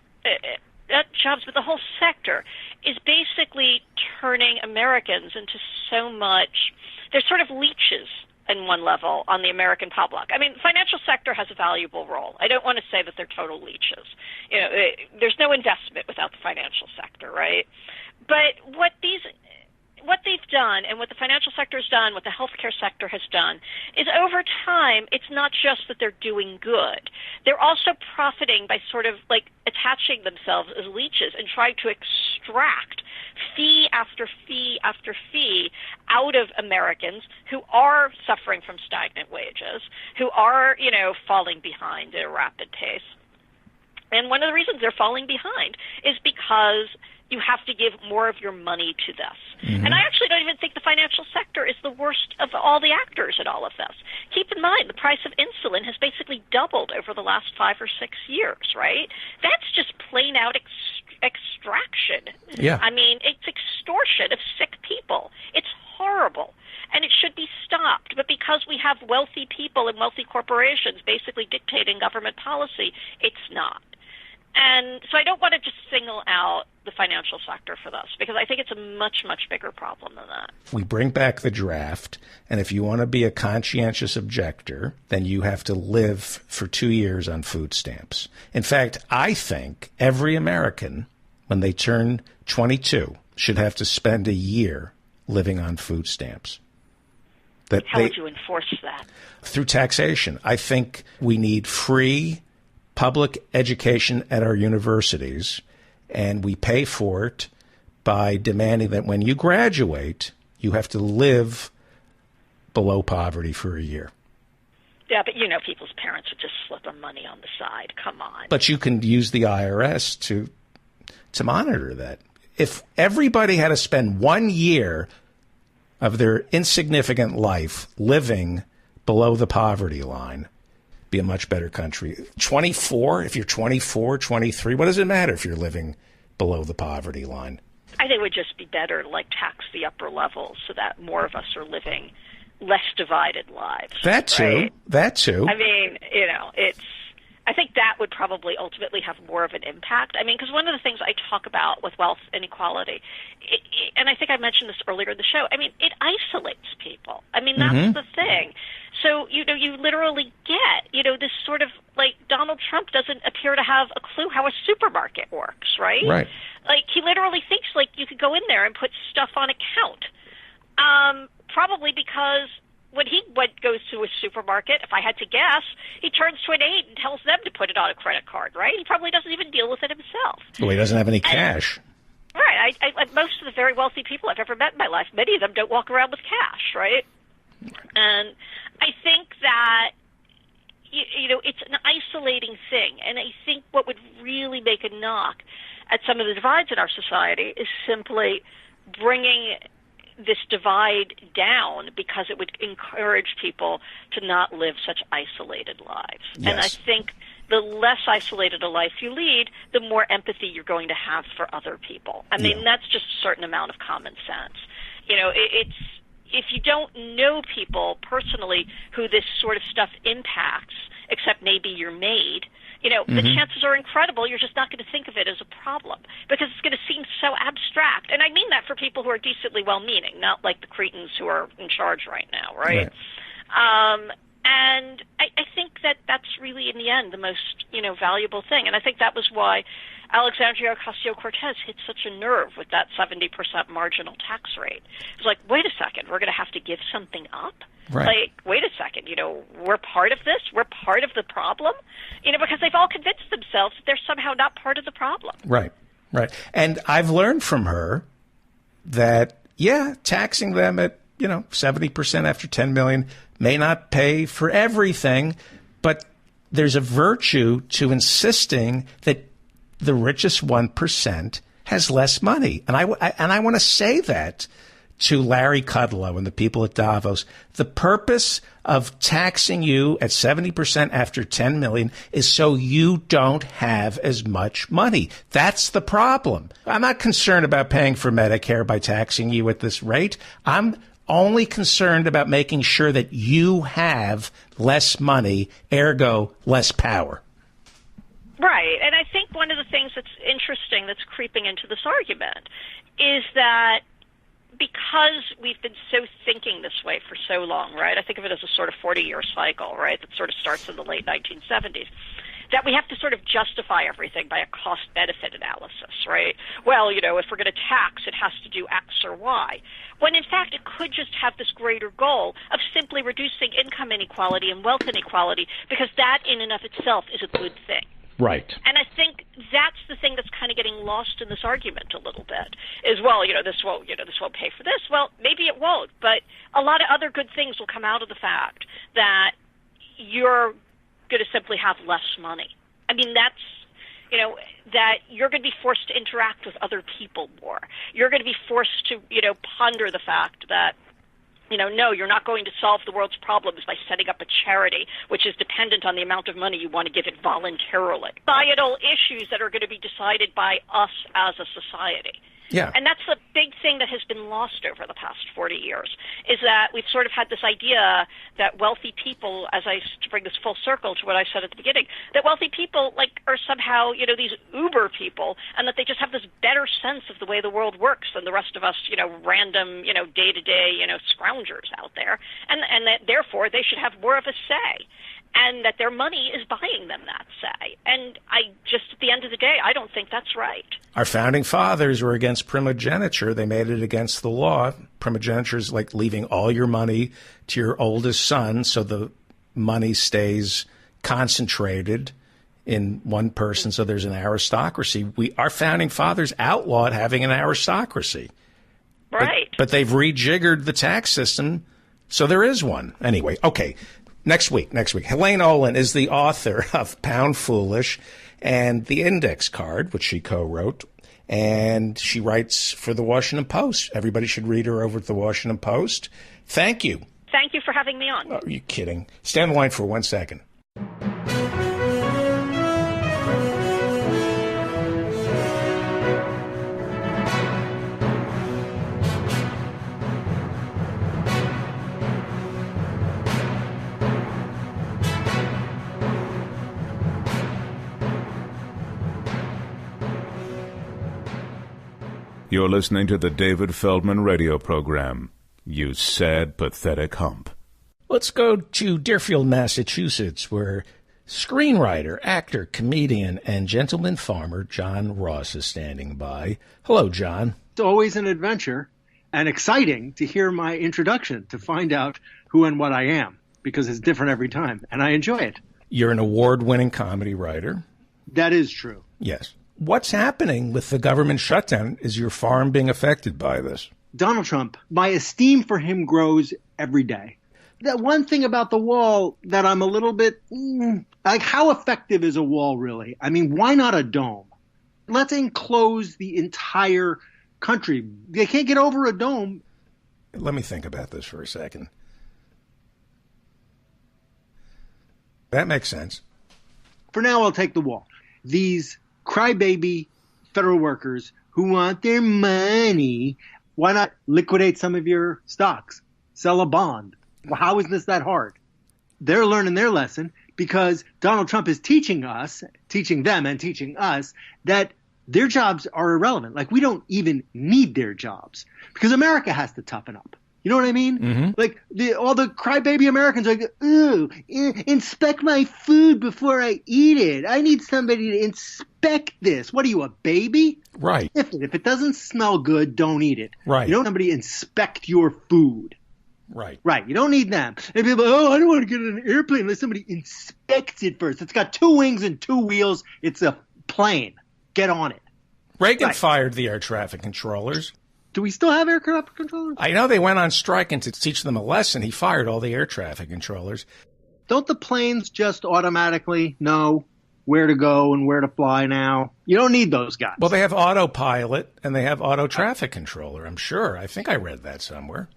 not jobs, but the whole sector is basically turning Americans into so much, they're sort of leeches in one level on the American public. I mean, the financial sector has a valuable role. I don't want to say that they're total leeches. You know, there's no investment without the financial sector, right? But what they've done, and what the financial sector has done, what the healthcare sector has done, is over time, it's not just that they're doing good. They're also profiting by sort of like attaching themselves as leeches and trying to extract fee after fee after fee out of Americans who are suffering from stagnant wages, who are, falling behind at a rapid pace. And one of the reasons they're falling behind is because you have to give more of your money to this. Mm-hmm. And I actually don't even think the financial sector is the worst of all the actors in all of this. Keep in mind, the price of insulin has basically doubled over the last 5 or 6 years, right? That's just plain out extraction. Yeah. I mean, it's extortion of sick people. It's horrible. And it should be stopped. But because we have wealthy people and wealthy corporations basically dictating government policy, it's not. And so I don't want to just single out the financial sector for this, because I think it's a much, much bigger problem than that. We bring back the draft, and if you want to be a conscientious objector, then you have to live for 2 years on food stamps. In fact, I think every American, when they turn 22, should have to spend a year living on food stamps. How would you enforce that? Through taxation. I think we need free public education at our universities, and we pay for it by demanding that when you graduate, you have to live below poverty for a year. Yeah, but people's parents would just slip them money on the side. Come on. But you can use the IRS to monitor that. If everybody had to spend 1 year of their insignificant life living below the poverty line, be a much better country. 24, if you're 24, 23, what does it matter if you're living below the poverty line? I think it would just be better to tax the upper levels so that more of us are living less divided lives. That too. Right? That too. I mean, I think that would probably ultimately have more of an impact. I mean, because one of the things I talk about with wealth inequality, and I think I mentioned this earlier in the show, I mean, it isolates people. I mean, that's the thing. So, you literally get, this sort of, Donald Trump doesn't appear to have a clue how a supermarket works, right? Right. He literally thinks, you could go in there and put stuff on account. Probably because when he goes to a supermarket, if I had to guess, he turns to an aide and tells them to put it on a credit card, right? He probably doesn't even deal with it himself. Well, he doesn't have any cash. Right. I most of the very wealthy people I've ever met in my life, many of them don't walk around with cash, right? And I think that, it's an isolating thing. And I think what would really make a knock at some of the divides in our society is simply bringing this divide down, because it would encourage people to not live such isolated lives. Yes. And I think the less isolated a life you lead, the more empathy you're going to have for other people. I mean, that's just a certain amount of common sense. It's if you don't know people personally who this sort of stuff impacts, except maybe your maid, the chances are incredible you're just not going to think of it as a problem, because it's going to seem so abstract. And I mean that for people who are decently well-meaning, not like the cretins who are in charge right now, right? And I think that that's really, in the end, the most, valuable thing. And I think that was why Alexandria Ocasio-Cortez hit such a nerve with that 70% marginal tax rate. It's like, wait a second, we're going to have to give something up? Right. Wait a second, we're part of this? We're part of the problem? Because they've all convinced themselves that they're somehow not part of the problem. Right. And I've learned from her that, taxing them at, 70% after 10 million may not pay for everything, but there's a virtue to insisting that the richest 1% has less money. And I want to say that to Larry Kudlow and the people at Davos. The purpose of taxing you at 70% after 10 million is so you don't have as much money. That's the problem. I'm not concerned about paying for Medicare by taxing you at this rate. I'm only concerned about making sure that you have less money, ergo less power. Right. And I think one of the things that's interesting that's creeping into this argument is that because we've been so thinking this way for so long, right? I think of it as a sort of 40-year cycle, right, that sort of starts in the late 1970s, that we have to sort of justify everything by a cost-benefit analysis, right? Well, if we're going to tax, it has to do X or Y. When, in fact, it could just have this greater goal of simply reducing income inequality and wealth inequality, because that in and of itself is a good thing. Right. And I think that's the thing that's kind of getting lost in this argument a little bit. Is, well, this won't pay for this. Well, maybe it won't, but a lot of other good things will come out of the fact that you're going to simply have less money. I mean, that's, that you're going to be forced to interact with other people more. You're going to be forced to, ponder the fact that, no, you're not going to solve the world's problems by setting up a charity, which is dependent on the amount of money you want to give it voluntarily. Societal issues that are going to be decided by us as a society. Yeah. And that's the big thing that has been lost over the past 40 years, is that we've sort of had this idea that wealthy people, to bring this full circle to what I said at the beginning, that wealthy people, are somehow, these uber people, and that they just have this better sense of the way the world works than the rest of us, random, day-to-day, scroungers out there, and that therefore they should have more of a say. And that their money is buying them that say. And at the end of the day, I don't think that's right. Our founding fathers were against primogeniture. They made it against the law. Primogeniture is like leaving all your money to your oldest son, so the money stays concentrated in one person, so there's an aristocracy. Our founding fathers outlawed having an aristocracy. Right. But they've rejiggered the tax system, so there is one. Anyway, okay. Next week. Helene Olin is the author of Pound Foolish and The Index Card, which she co-wrote. And she writes for the Washington Post. Everybody should read her over at the Washington Post. Thank you. Thank you for having me on. Oh, are you kidding? Stay on the line for 1 second. You're listening to the David Feldman radio program. You sad, pathetic hump. Let's go to Deerfield, Massachusetts, where screenwriter, actor, comedian, and gentleman farmer John Ross is standing by. Hello, John. It's always an adventure and exciting to hear my introduction, to find out who and what I am, because it's different every time, and I enjoy it. You're an award-winning comedy writer. That is true. Yes. What's happening with the government shutdown? Is your farm being affected by this? Donald Trump, my esteem for him grows every day. That one thing about the wall that I'm a little bit, like, how effective is a wall really? I mean, why not a dome? Let's enclose the entire country. They can't get over a dome. Let me think about this for a second. That makes sense. For now, I'll take the wall. These crybaby federal workers who want their money, why not liquidate some of your stocks? Sell a bond. Well, how is this that hard? They're learning their lesson because Donald Trump is teaching them and teaching us that their jobs are irrelevant. Like, we don't even need their jobs because America has to toughen up. You know what I mean? Mm-hmm. Like, all the crybaby Americans are like, ooh, inspect my food before I eat it. I need somebody to inspect this. What are you, a baby? Right. If it doesn't smell good, don't eat it. Right. You don't need somebody to inspect your food. Right. Right. You don't need them. And people, I don't want to get in an airplane unless somebody inspects it first. It's got 2 wings and 2 wheels. It's a plane. Get on it. Reagan fired the air traffic controllers. Do we still have air traffic controllers? I know they went on strike, and to teach them a lesson, he fired all the air traffic controllers. Don't the planes just automatically know where to go and where to fly now? You don't need those guys. Well, they have autopilot, and they have auto traffic controller, I'm sure. I think I read that somewhere.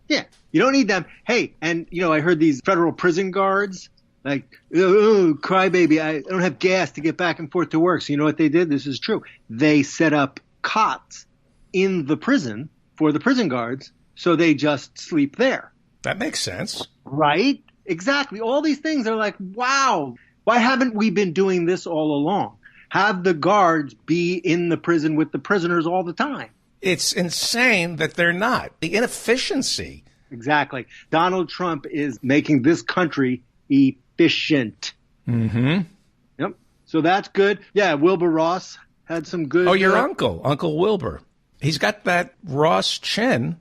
Yeah, you don't need them. Hey, and, I heard these federal prison guards, like, oh, crybaby, I don't have gas to get back and forth to work. So you know what they did? This is true. They set up cots in the prison for the prison guards, so they just sleep there. That makes sense. Right? Exactly. All these things are like, wow, why haven't we been doing this all along? Have the guards be in the prison with the prisoners all the time. It's insane that they're not. The inefficiency. Exactly. Donald Trump is making this country efficient. Mm-hmm. Yep. So that's good. Yeah, Wilbur Ross had some good... Oh, your Uncle Wilbur. He's got that Ross chin,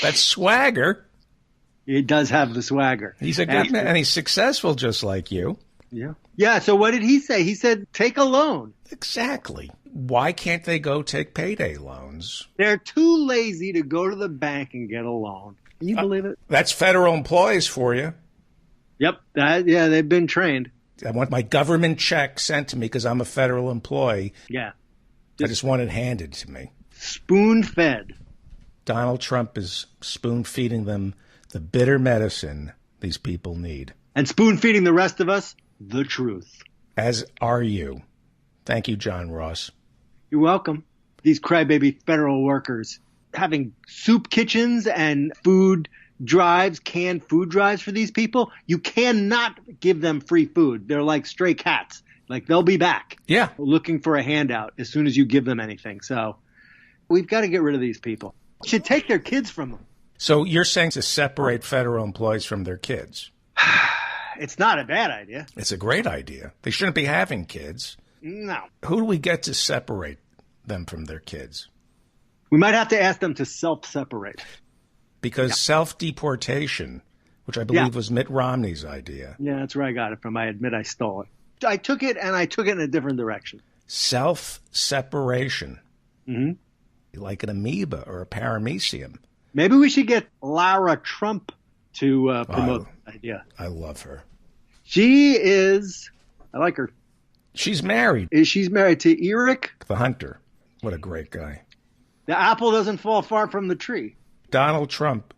that swagger. He does have the swagger. He's a good man, and he's successful just like you. Yeah. Yeah, so what did he say? He said, take a loan. Exactly. Why can't they go take payday loans? They're too lazy to go to the bank and get a loan. Can you believe it? That's federal employees for you. Yep. They've been trained. I want my government check sent to me because I'm a federal employee. Yeah. I just want it handed to me. Spoon-fed. Donald Trump is spoon-feeding them the bitter medicine these people need. And spoon-feeding the rest of us the truth. As are you. Thank you, John Ross. You're welcome. These crybaby federal workers having soup kitchens and food drives, canned food drives for these people. You cannot give them free food. They're like stray cats. Like, they'll be back. Yeah. Looking for a handout as soon as you give them anything. So we've got to get rid of these people. We should take their kids from them. So you're saying to separate federal employees from their kids? It's not a bad idea. It's a great idea. They shouldn't be having kids. No. Who do we get to separate them from their kids? We might have to ask them to self-separate. Because self-deportation, which I believe was Mitt Romney's idea. Yeah, that's where I got it from. I admit I stole it. I took it, and I took it in a different direction. Self-separation. Mm-hmm. Like an amoeba or a paramecium. Maybe we should get Lara Trump to promote. idea. I love her. She is, I like her. She's married. She's married to Eric. The Hunter. What a great guy. The apple doesn't fall far from the tree. Donald Trump.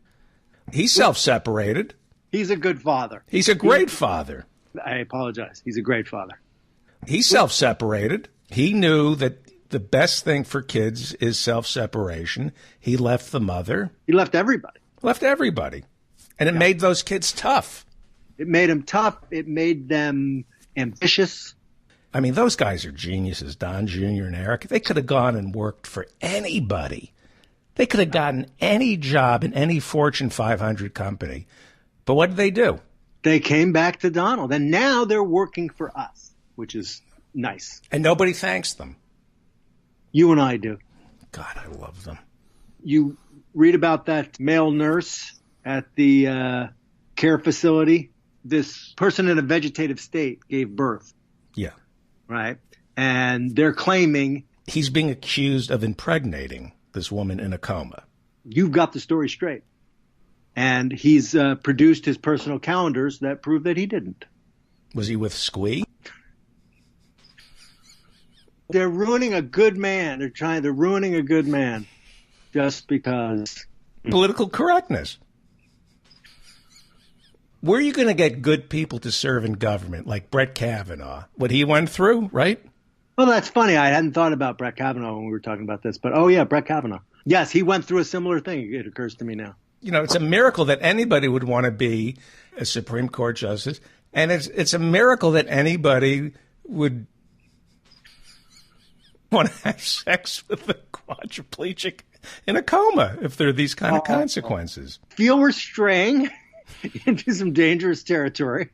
He's self-separated. He's a good father. He's a great father. I apologize. He's a great father. He's self-separated. He knew that the best thing for kids is self-separation. He left the mother. He left everybody. Left everybody. And it made those kids tough. It made them tough. It made them ambitious. I mean, those guys are geniuses, Don Jr. and Eric. They could have gone and worked for anybody. They could have gotten any job in any Fortune 500 company. But what did they do? They came back to Donald, and now they're working for us, which is nice. And nobody thanks them. You and I do. God, I love them. You read about that male nurse at the care facility. This person in a vegetative state gave birth. Yeah. Right? And they're claiming he's being accused of impregnating this woman in a coma. You've got the story straight. And he's produced his personal calendars that prove that he didn't. Was he with Squee? They're ruining a good man. They're ruining a good man just because. Political correctness. Where are you going to get good people to serve in government, like Brett Kavanaugh? What he went through, right? Well, that's funny. I hadn't thought about Brett Kavanaugh when we were talking about this. But, oh, yeah, Brett Kavanaugh. Yes, he went through a similar thing. It occurs to me now. You know, it's a miracle that anybody would want to be a Supreme Court justice. And it's a miracle that anybody would want to have sex with a quadriplegic in a coma if there are these kind of consequences. Feel we're straying into some dangerous territory.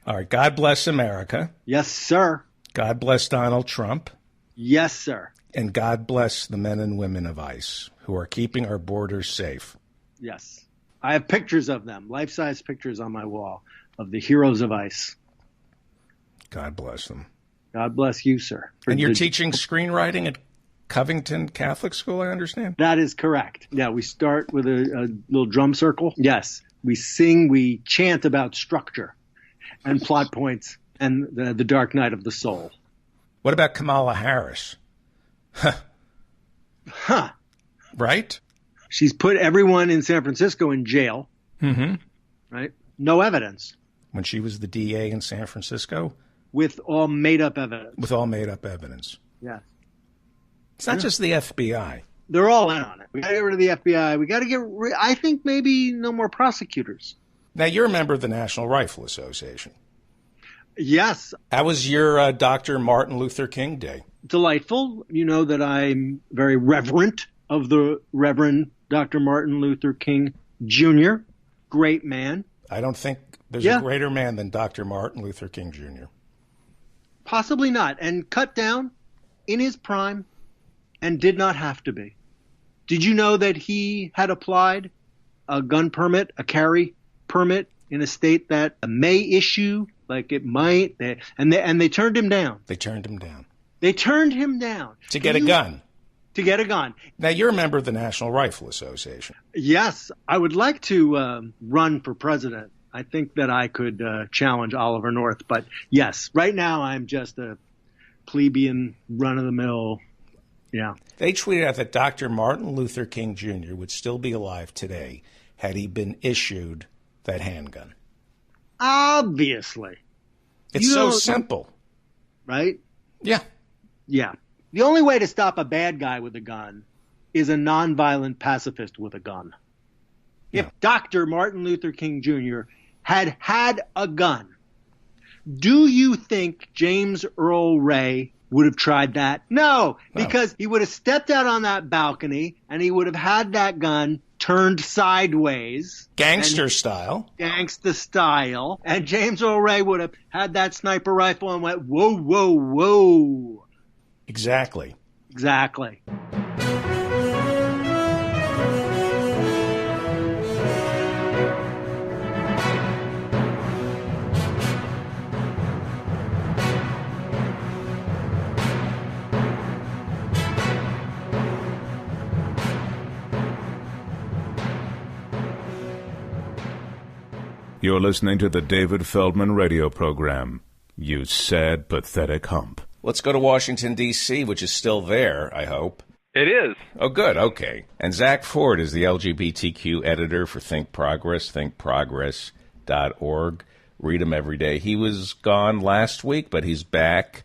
All right. God bless America. Yes, sir. God bless Donald Trump. Yes, sir. And God bless the men and women of ICE who are keeping our borders safe. Yes. I have pictures of them, life-size pictures on my wall of the heroes of ICE. God bless them. God bless you, sir. And you're teaching screenwriting at Covington Catholic School, I understand? That is correct. Yeah, we start with a little drum circle. Yes. We sing, we chant about structure and plot points and the dark night of the soul. What about Kamala Harris? Huh. Right? She's put everyone in San Francisco in jail. Mm-hmm. Right? No evidence. When she was the DA in San Francisco? With all made-up evidence. With all made-up evidence. Yeah. It's not just the FBI. They're all in on it. We got to get rid of the FBI. We got to get I think maybe no more prosecutors. Now, you're a member of the National Rifle Association. Yes. How was your Dr. Martin Luther King Day? Delightful. You know that I'm very reverent of the Reverend Dr. Martin Luther King Jr. Great man. I don't think there's a greater man than Dr. Martin Luther King Jr. Possibly not. And cut down in his prime and did not have to be. Did you know that he had applied a gun permit, a carry permit in a state that may issue, like it might, and they turned him down. They turned him down. They turned him down. To get a gun. To get a gun. Now, you're a member of the National Rifle Association. Yes. I would like to run for president. I think that I could challenge Oliver North. But, yes, right now I'm just a plebeian, run-of-the-mill. Yeah. They tweeted out that Dr. Martin Luther King Jr. would still be alive today had he been issued that handgun. Obviously. It's so simple. Right? Yeah. Yeah. The only way to stop a bad guy with a gun is a nonviolent pacifist with a gun. If Dr. Martin Luther King Jr. had had a gun, do you think James Earl Ray would have tried that? No, because he would have stepped out on that balcony and he would have had that gun turned sideways. Gangster style. Gangster style. And James Earl Ray would have had that sniper rifle and went, whoa, whoa, whoa. Exactly. Exactly. You're listening to the David Feldman radio program. You sad, pathetic hump. Let's go to Washington, D.C., which is still there, I hope. It is. Oh, good. Okay. And Zach Ford is the LGBTQ editor for Think Progress, thinkprogress.org. Read him every day. He was gone last week, but he's back.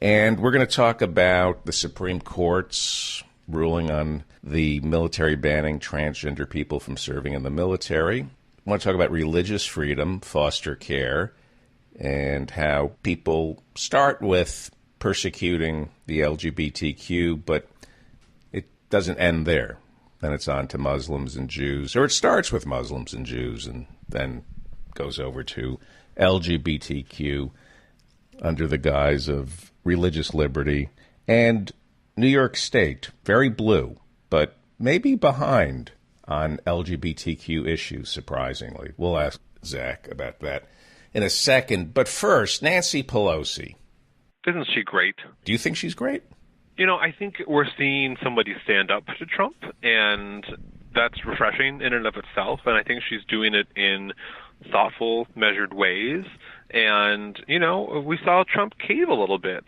And we're going to talk about the Supreme Court's ruling on the military banning transgender people from serving in the military. I want to talk about religious freedom, foster care, and how people start with persecuting the LGBTQ, but it doesn't end there. Then it's on to Muslims and Jews, or it starts with Muslims and Jews and then goes over to LGBTQ under the guise of religious liberty. And New York State, very blue, but maybe behind on LGBTQ issues, surprisingly. We'll ask Zach about that in a second. But first, Nancy Pelosi. Isn't she great? Do you think she's great? You know, I think we're seeing somebody stand up to Trump, and that's refreshing in and of itself. And I think she's doing it in thoughtful, measured ways. And, you know, we saw Trump cave a little bit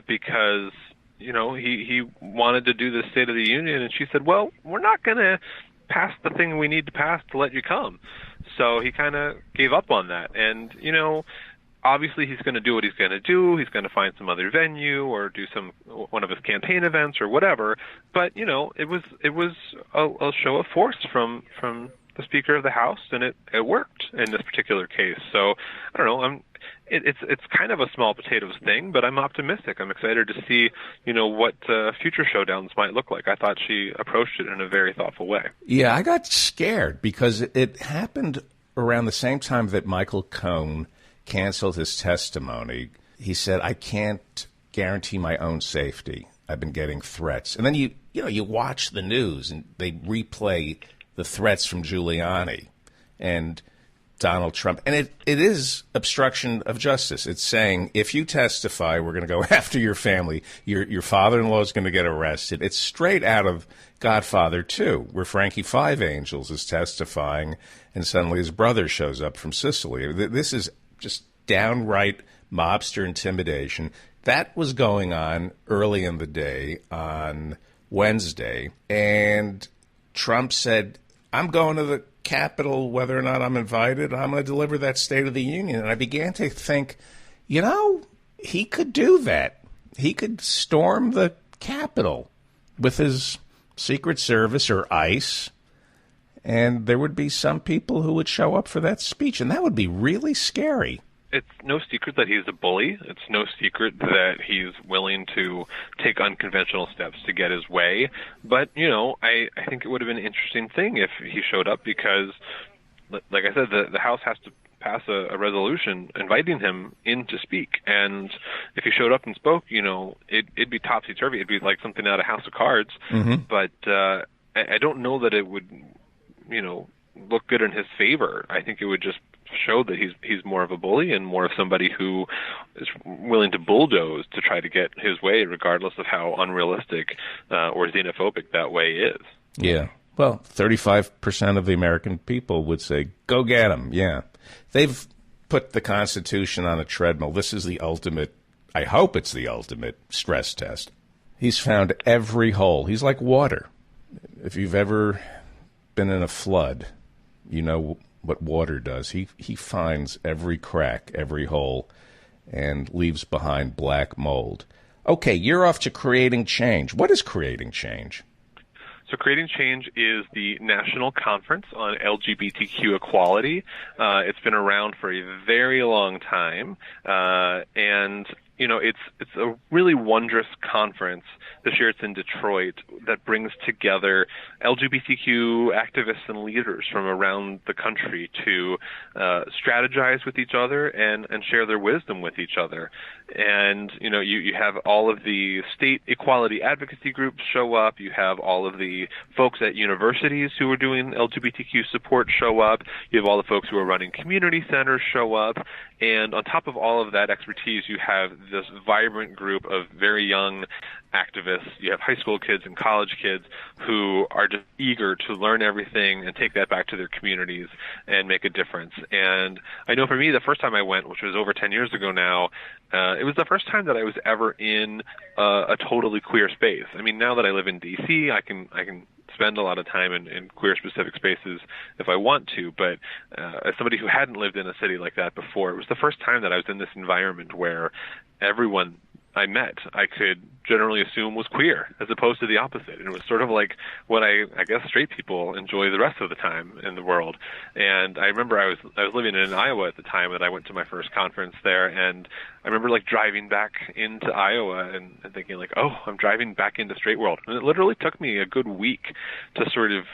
because, you know, he wanted to do the State of the Union, and she said, well, we're not going to pass the thing we need to pass to let you come. So he kind of gave up on that. And, you know, obviously he's going to do what he's going to do. He's going to find some other venue or do one of his campaign events or whatever. But, you know, it was a show of force from the Speaker of the House, and it worked in this particular case. So I don't know. It's kind of a small potatoes thing, but I'm optimistic. I'm excited to see, you know, what future showdowns might look like. I thought she approached it in a very thoughtful way. Yeah, I got scared because it happened around the same time that Michael Cohen canceled his testimony. He said, I can't guarantee my own safety. I've been getting threats. And then you watch the news and they replay the threats from Giuliani and Donald Trump. And it is obstruction of justice. It's saying, if you testify, we're going to go after your family. Your father-in-law is going to get arrested. It's straight out of Godfather 2, where Frankie Five Angels is testifying, and suddenly his brother shows up from Sicily. This is just downright mobster intimidation. That was going on early in the day on Wednesday, and Trump said, I'm going to the Capitol whether or not I'm invited. I'm going to deliver that State of the Union. And I began to think, you know, he could do that. He could storm the Capitol with his Secret Service or ICE, and there would be some people who would show up for that speech, and that would be really scary. It's no secret that he's a bully. It's no secret that he's willing to take unconventional steps to get his way. But, you know, I think it would have been an interesting thing if he showed up because, like I said, the House has to pass a resolution inviting him in to speak. And if he showed up and spoke, you know, it'd be topsy-turvy. It'd be like something out of House of Cards. Mm-hmm. But I don't know that it would, you know, look good in his favor. I think it would just show that he's more of a bully and more of somebody who is willing to bulldoze to try to get his way, regardless of how unrealistic or xenophobic that way is. Yeah. Well, 35% of the American people would say, go get him. Yeah. They've put the Constitution on a treadmill. This is the ultimate, I hope it's the ultimate stress test. He's found every hole. He's like water. If you've ever been in a flood, you know what water does. He finds every crack, every hole, and leaves behind black mold. Okay, you're off to Creating Change. What is Creating Change? So Creating Change is the national conference on LGBTQ equality. It's been around for a very long time, and you know, it's a really wondrous conference. This year it's in Detroit that brings together LGBTQ activists and leaders from around the country to strategize with each other and share their wisdom with each other. And, you know, you have all of the state equality advocacy groups show up. You have all of the folks at universities who are doing LGBTQ support show up. You have all the folks who are running community centers show up. And on top of all of that expertise, you have this vibrant group of very young activists, you have high school kids and college kids who are just eager to learn everything and take that back to their communities and make a difference. And I know for me, the first time I went, which was over 10 years ago now, it was the first time that I was ever in a totally queer space. I mean, now that I live in D.C., I can spend a lot of time in queer-specific spaces if I want to, but as somebody who hadn't lived in a city like that before, it was the first time that I was in this environment where everyone I met, I could generally assume was queer, as opposed to the opposite. And it was sort of like what I guess straight people enjoy the rest of the time in the world. And I remember I was living in Iowa at the time that I went to my first conference there, and I remember like driving back into Iowa and thinking like, oh, I'm driving back into straight world. And it literally took me a good week to sort of,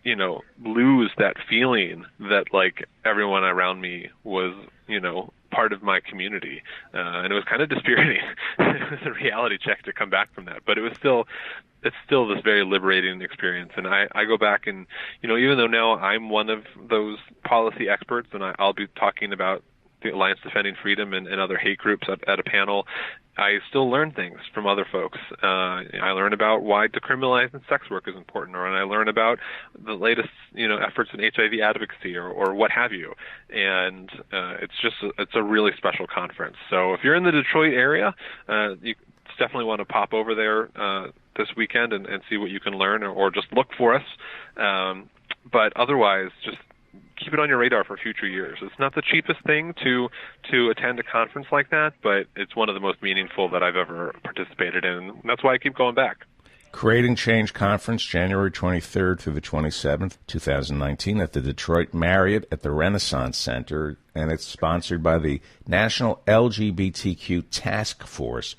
you know, lose that feeling that like everyone around me was, you know, part of my community, and it was kind of dispiriting. It was a reality check to come back from that, but it's still this very liberating experience. And I go back and, you know, even though now I'm one of those policy experts, and I'll be talking about the Alliance Defending Freedom and other hate groups at a panel, I still learn things from other folks. I learn about why decriminalizing sex work is important, or I learn about the latest, you know, efforts in HIV advocacy or what have you. And it's a really special conference. So if you're in the Detroit area, you definitely want to pop over there this weekend and see what you can learn, or just look for us. But otherwise, just keep it on your radar for future years. It's not the cheapest thing to attend a conference like that, but it's one of the most meaningful that I've ever participated in. That's why I keep going back. Creating Change Conference, January 23rd through the 27th, 2019, at the Detroit Marriott at the Renaissance Center, and it's sponsored by the National LGBTQ Task Force.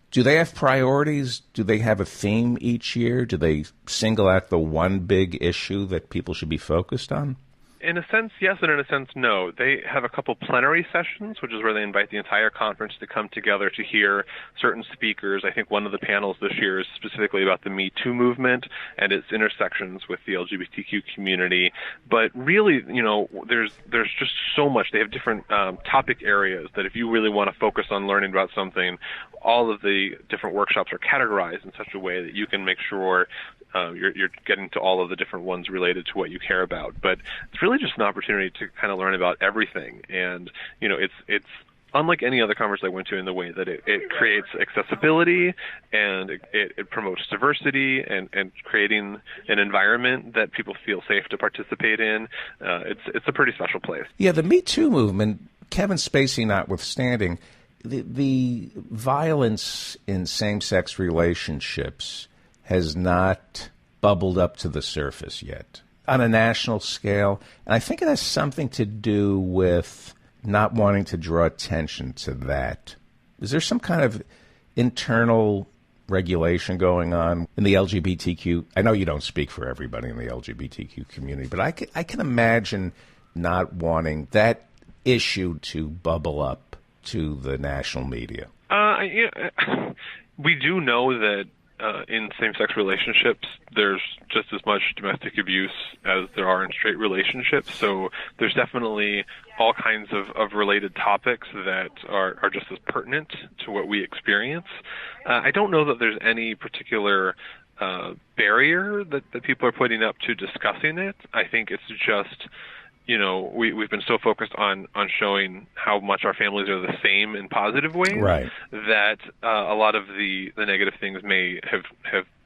Do they have priorities? Do they have a theme each year? Do they single out the one big issue that people should be focused on? In a sense, yes, and in a sense, no. They have a couple plenary sessions, which is where they invite the entire conference to come together to hear certain speakers. I think one of the panels this year is specifically about the Me Too movement and its intersections with the LGBTQ community. But really, you know, there's just so much. They have different topic areas that if you really want to focus on learning about something, all of the different workshops are categorized in such a way that you can make sure you're getting to all of the different ones related to what you care about. But it's really just an opportunity to kind of learn about everything. And, you know, it's unlike any other conference I went to in the way that it creates accessibility and it promotes diversity and creating an environment that people feel safe to participate in. It's a pretty special place. Yeah, the Me Too movement, Kevin Spacey notwithstanding, the violence in same-sex relationships has not bubbled up to the surface yet on a national scale. And I think it has something to do with not wanting to draw attention to that. Is there some kind of internal regulation going on in the LGBTQ? I know you don't speak for everybody in the LGBTQ community, but I can imagine not wanting that issue to bubble up to the national media. We do know that in same-sex relationships, there's just as much domestic abuse as there are in straight relationships. So there's definitely all kinds of related topics that are just as pertinent to what we experience. I don't know that there's any particular barrier that people are putting up to discussing it. I think it's just, you know, we've been so focused on showing how much our families are the same in positive ways, right, that a lot of the negative things may have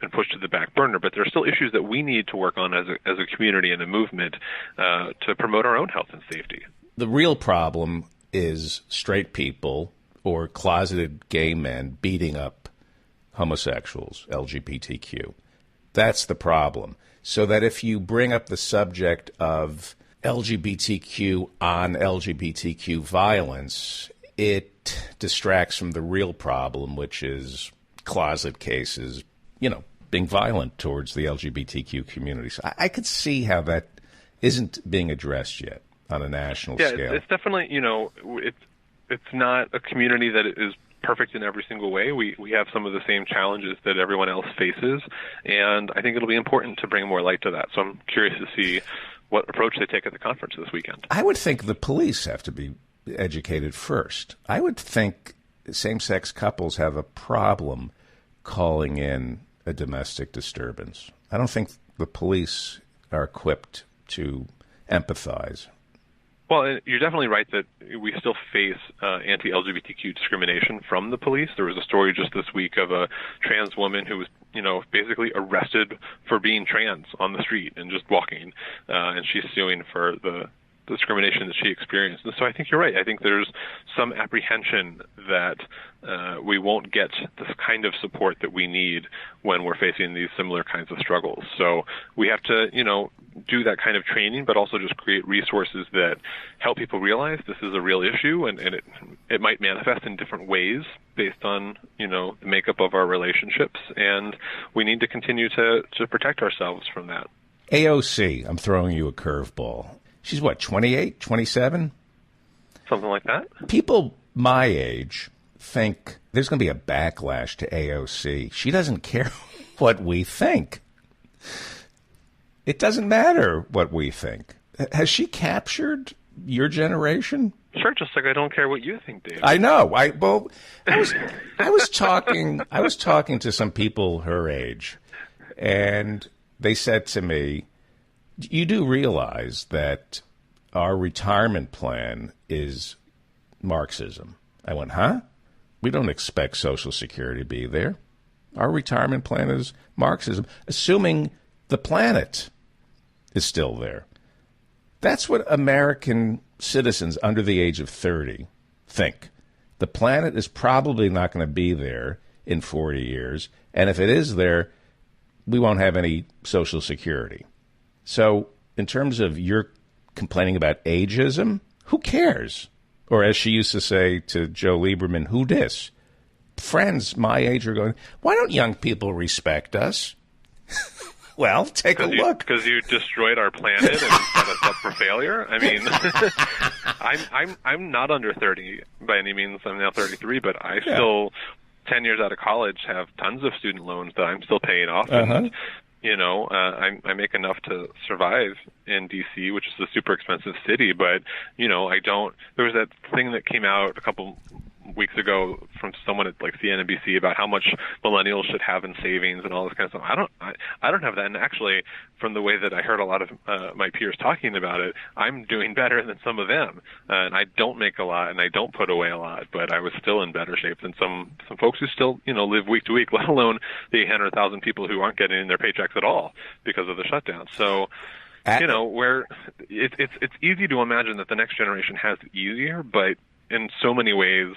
been pushed to the back burner. But there are still issues that we need to work on as a community and a movement to promote our own health and safety. The real problem is straight people or closeted gay men beating up homosexuals, LGBTQ. That's the problem. So that if you bring up the subject of LGBTQ on LGBTQ violence, it distracts from the real problem, which is closet cases, you know, being violent towards the LGBTQ community. So I could see how that isn't being addressed yet on a national scale. Yeah, it's definitely, you know, it's not a community that is perfect in every single way. We have some of the same challenges that everyone else faces, and I think it'll be important to bring more light to that. So I'm curious to see what approach they take at the conference this weekend. I would think the police have to be educated first. I would think same-sex couples have a problem calling in a domestic disturbance. I don't think the police are equipped to empathize. Well, you're definitely right that we still face anti-LGBTQ discrimination from the police. There was a story just this week of a trans woman who was, basically arrested for being trans on the street and just walking, and she's suing for the discrimination that she experienced. And so I think you're right. I think there's some apprehension that we won't get this kind of support that we need when we're facing these similar kinds of struggles. So we have to, do that kind of training, but also just create resources that help people realize this is a real issue, and it might manifest in different ways based on, the makeup of our relationships. And we need to continue to protect ourselves from that. AOC, I'm throwing you a curveball. She's what, 28, 27? Something like that. People my age think there's going to be a backlash to AOC. She doesn't care what we think. It doesn't matter what we think. Has she captured your generation? Sure, just like I don't care what you think, Dave. I know. I was talking to some people her age, and they said to me, you do realize that our retirement plan is Marxism. I went, huh? We don't expect Social Security to be there. Our retirement plan is Marxism, assuming the planet is still there. That's what American citizens under the age of 30 think. The planet is probably not going to be there in 40 years, and if it is there, we won't have any Social Security. So in terms of your complaining about ageism, who cares? Or as she used to say to Joe Lieberman, who dis? Friends my age are going, why don't young people respect us? Well, take a look. Because you destroyed our planet and set us up for failure? I mean, I'm not under 30 by any means. I'm now 33, but I still, 10 years out of college, have tons of student loans that I'm still paying off. And, I make enough to survive in D.C., which is a super expensive city, but, I don't. There was that thing that came out a couple weeks ago from someone at like CNBC about how much millennials should have in savings and all this kind of stuff. I don't have that. And actually, from the way that I heard a lot of my peers talking about it, I'm doing better than some of them. And I don't make a lot and I don't put away a lot, but I was still in better shape than some folks who still, live week to week, let alone the 800,000 people who aren't getting their paychecks at all because of the shutdown. So, where it's easy to imagine that the next generation has it easier, but in so many ways,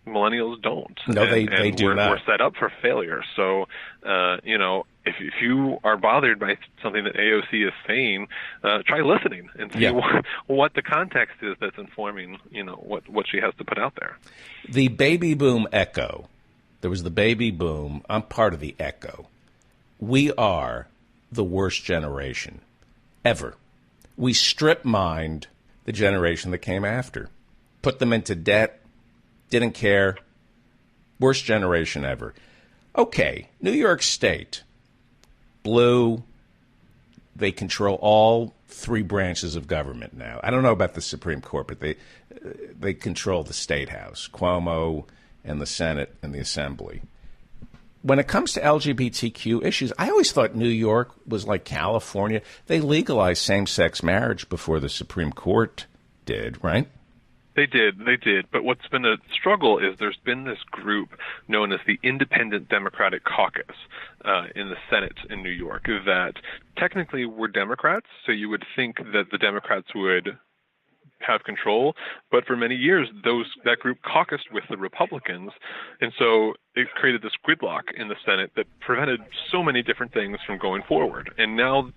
millennials don't. No, they do not. We're set up for failure. So, if you are bothered by something that AOC is saying, try listening and see what the context is that's informing, what she has to put out there. The baby boom echo. There was the baby boom. I'm part of the echo. We are the worst generation ever. We strip mined the generation that came after. Put them into debt, didn't care. Worst generation ever. Okay, New York State, blue, they control all three branches of government now. I don't know about the Supreme Court, but they control the State House, Cuomo and the Senate and the Assembly. When it comes to LGBTQ issues, I always thought New York was like California. They legalized same-sex marriage before the Supreme Court did, right? They did. But what's been a struggle is there's been this group known as the Independent Democratic Caucus in the Senate in New York that technically were Democrats, so you would think that the Democrats would have control, but for many years that group caucused with the Republicans, and so it created this gridlock in the Senate that prevented so many different things from going forward. And now,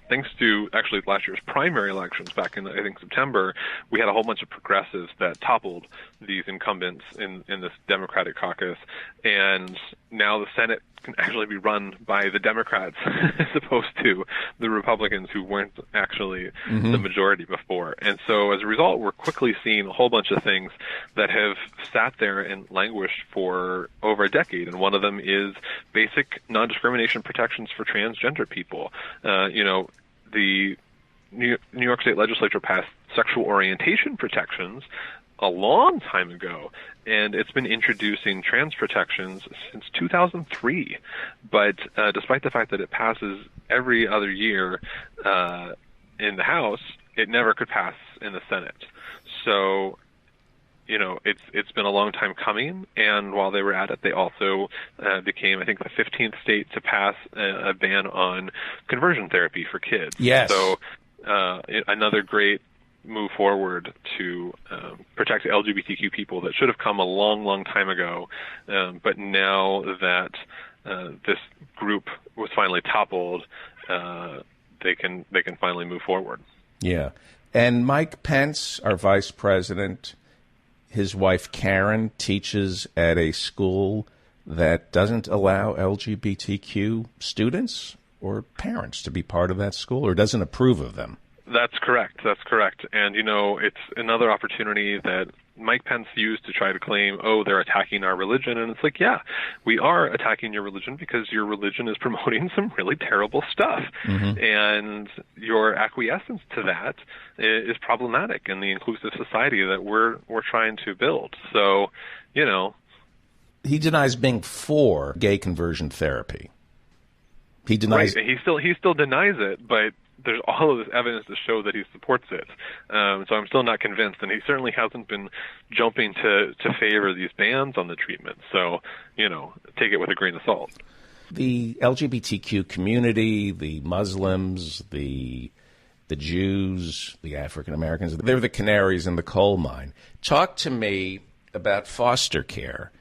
thanks to actually last year's primary elections back in, I think, September, we had a whole bunch of progressives that toppled these incumbents in this Democratic caucus, and now the Senate can actually be run by the Democrats as opposed to the Republicans who weren't actually the majority before. And so as a result, we're quickly seeing a whole bunch of things that have sat there and languished for over a decade, and one of them is basic non-discrimination protections for transgender people. The New York State Legislature passed sexual orientation protections, a long time ago, and it's been introducing trans protections since 2003. But despite the fact that it passes every other year in the House, it never could pass in the Senate. So, it's been a long time coming, and while they were at it, they also became, I think, the 15th state to pass a ban on conversion therapy for kids. Yes. So another great move forward to protect LGBTQ people that should have come a long, long time ago, but now that this group was finally toppled, they can finally move forward. Yeah. And Mike Pence, our vice president, his wife Karen teaches at a school that doesn't allow LGBTQ students or parents to be part of that school, or doesn't approve of them. That's correct. And, it's another opportunity that Mike Pence used to try to claim, they're attacking our religion. And it's like, yeah, we are attacking your religion because your religion is promoting some really terrible stuff. Mm-hmm. And your acquiescence to that is problematic in the inclusive society that we're trying to build. So, He denies being for gay conversion therapy. He denies. Right. He still denies it, but there's all of this evidence to show that he supports it. So I'm still not convinced, and he certainly hasn't been jumping to favor these bans on the treatment. So, take it with a grain of salt. The LGBTQ community, the Muslims, the Jews, the African Americans, they're the canaries in the coal mine. Talk to me about foster care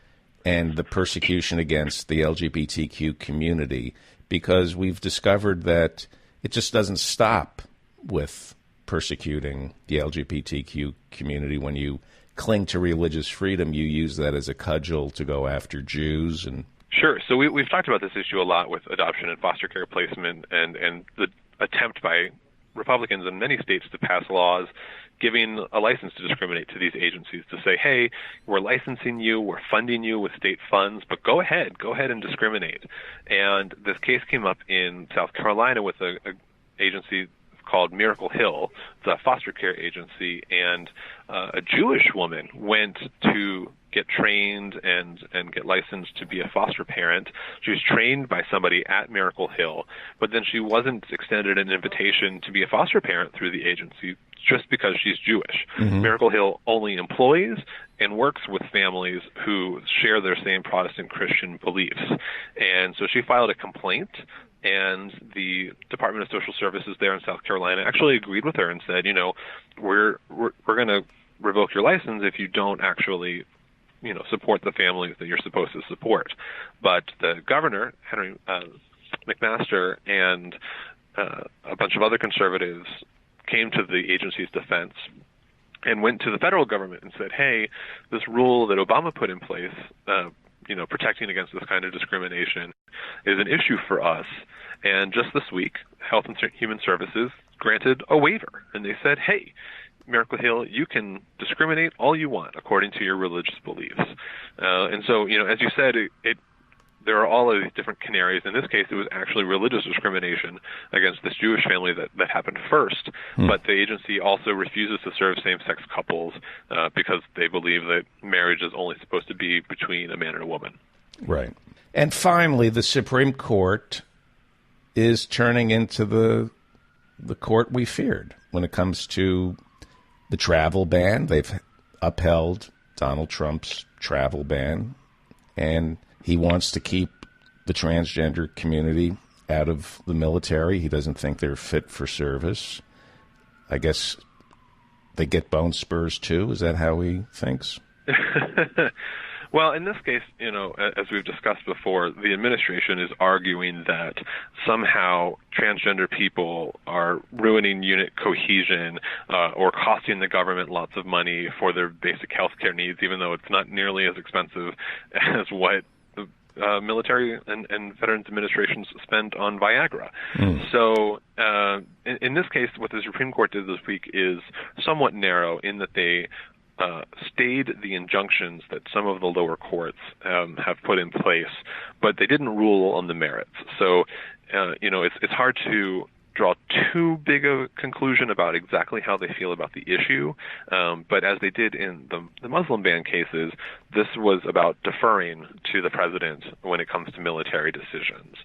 and the persecution against the LGBTQ community, because we've discovered that it just doesn't stop with persecuting the LGBTQ community. When you cling to religious freedom, you use that as a cudgel to go after Jews. And Sure. So we've talked about this issue a lot with adoption and foster care placement, and the attempt by Republicans in many states to pass laws giving a license to discriminate to these agencies, to say, hey, we're licensing you, we're funding you with state funds, but go ahead and discriminate. And this case came up in South Carolina with a agency called Miracle Hill. It's a foster care agency, and a Jewish woman went to get trained and get licensed to be a foster parent. She was trained by somebody at Miracle Hill, but then she wasn't extended an invitation to be a foster parent through the agency just because she's Jewish. Mm-hmm. Miracle Hill only employs and works with families who share their same Protestant Christian beliefs. And so she filed a complaint, and the Department of Social Services there in South Carolina actually agreed with her and said, we're going to revoke your license if you don't actually support the families that you're supposed to support. But the governor, Henry McMaster, and a bunch of other conservatives came to the agency's defense and went to the federal government and said, hey, this rule that Obama put in place, protecting against this kind of discrimination is an issue for us. And just this week, Health and Human Services granted a waiver, and they said, hey, Miracle Hill, you can discriminate all you want according to your religious beliefs. And so, as you said, there are all of these different canaries. In this case, it was actually religious discrimination against this Jewish family that happened first. But the agency also refuses to serve same-sex couples because they believe that marriage is only supposed to be between a man and a woman. Right. And finally, the Supreme Court is turning into the court we feared when it comes to the travel ban. They've upheld Donald Trump's travel ban, and he wants to keep the transgender community out of the military. He doesn't think they're fit for service. I guess they get bone spurs, too. Is that how he thinks? Well, in this case, as we've discussed before, the administration is arguing that somehow transgender people are ruining unit cohesion or costing the government lots of money for their basic health care needs, even though it's not nearly as expensive as what military and veterans administrations spend on Viagra. So in this case, what the Supreme Court did this week is somewhat narrow in that they stayed the injunctions that some of the lower courts have put in place, but they didn't rule on the merits. So, it's hard to draw too big a conclusion about exactly how they feel about the issue. But as they did in the Muslim ban cases, this was about deferring to the president when it comes to military decisions.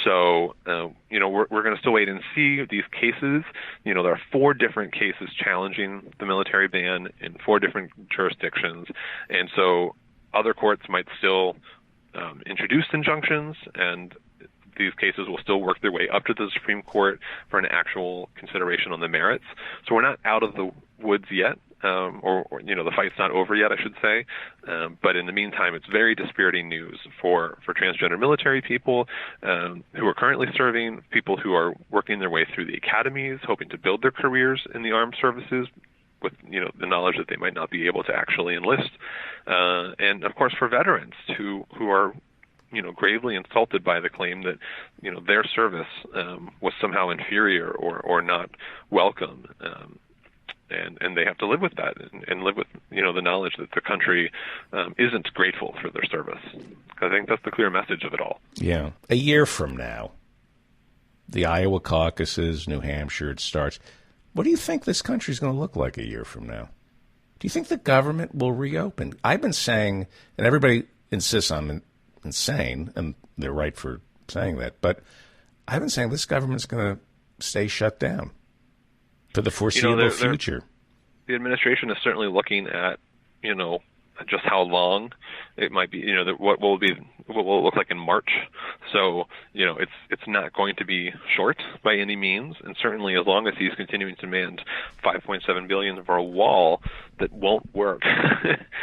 So, we're going to still wait and see these cases. There are 4 different cases challenging the military ban in 4 different jurisdictions. And so other courts might still introduce injunctions, and these cases will still work their way up to the Supreme Court for an actual consideration on the merits. So we're not out of the woods yet, or the fight's not over yet, I should say. But in the meantime, it's very dispiriting news for transgender military people who are currently serving, people who are working their way through the academies, hoping to build their careers in the armed services with the knowledge that they might not be able to actually enlist, and of course for veterans who are gravely insulted by the claim that, their service was somehow inferior or not welcome. And they have to live with that and live with, the knowledge that the country isn't grateful for their service. I think that's the clear message of it all. Yeah. A year from now, the Iowa caucuses, New Hampshire, it starts. What do you think this country's going to look like a year from now? Do you think the government will reopen? I've been saying, and everybody insists I'm insane, and they're right for saying that, but I've been saying this government's going to stay shut down for the foreseeable future. The administration is certainly looking at, just how long it might be, what will it look like in March. So, it's not going to be short by any means. And certainly as long as he's continuing to demand $5.7 billion for a wall that won't work.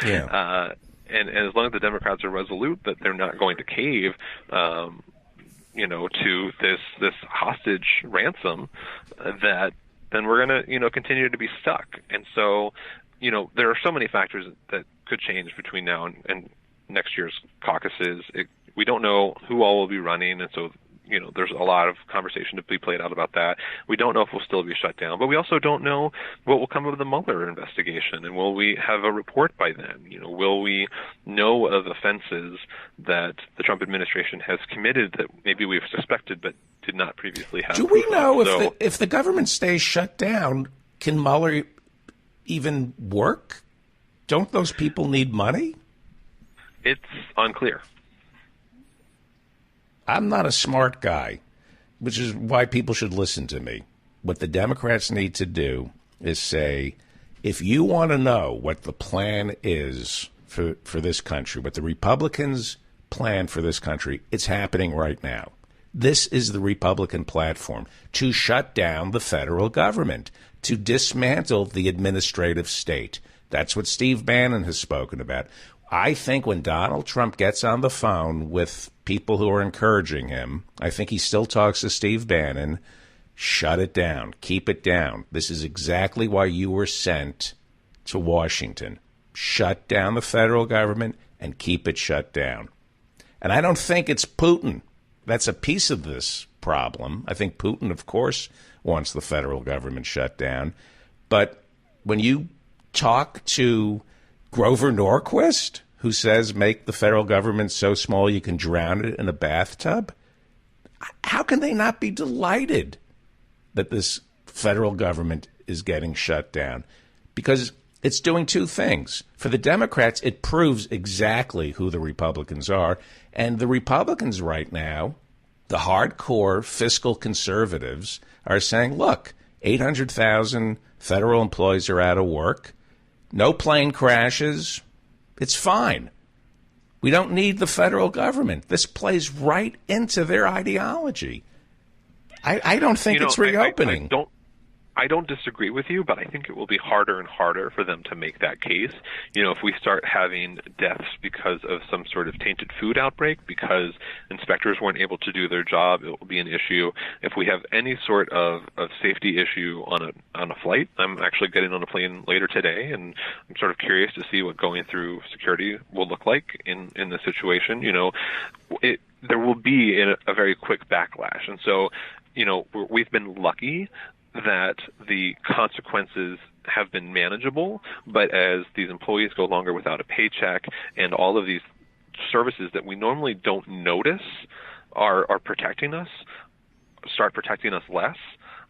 Yeah. And as long as the Democrats are resolute that they're not going to cave, to this hostage ransom, that then we're going to, continue to be stuck. And so, there are so many factors that could change between now and next year's caucuses. We don't know who all will be running, and so, there's a lot of conversation to be played out about that. We don't know if we'll still be shut down, but we also don't know what will come of the Mueller investigation, and will we have a report by then? Will we know of offenses that the Trump administration has committed that maybe we've suspected but did not previously have? Do we know if the government stays shut down, can Mueller even work? Don't those people need money? It's unclear. I'm not a smart guy, which is why people should listen to me. What the Democrats need to do is say, if you want to know what the plan is for this country, what the Republicans' plan for this country, it's happening right now. This is the Republican platform: to shut down the federal government, to dismantle the administrative state. That's what Steve Bannon has spoken about. I think when Donald Trump gets on the phone with people who are encouraging him, I think he still talks to Steve Bannon. Shut it down. Keep it down. This is exactly why you were sent to Washington. Shut down the federal government and keep it shut down. And I don't think it's Putin. That's a piece of this problem. I think Putin, of course, wants the federal government shut down. But when you talk to Grover Norquist, who says make the federal government so small you can drown it in a bathtub, how can they not be delighted that this federal government is getting shut down? Because it's doing two things. For the Democrats, it proves exactly who the Republicans are. And the Republicans right now, the hardcore fiscal conservatives, are saying, look, 800,000 federal employees are out of work. No plane crashes. It's fine. We don't need the federal government. This plays right into their ideology. I don't think it's reopening. I don't disagree with you, but I think it will be harder and harder for them to make that case. If we start having deaths because of some sort of tainted food outbreak, because inspectors weren't able to do their job, it will be an issue. If we have any sort of safety issue on a flight, I'm actually getting on a plane later today, and I'm sort of curious to see what going through security will look like in this situation. There will be a very quick backlash, and so we've been lucky that the consequences have been manageable, but as these employees go longer without a paycheck and all of these services that we normally don't notice are protecting us start protecting us less,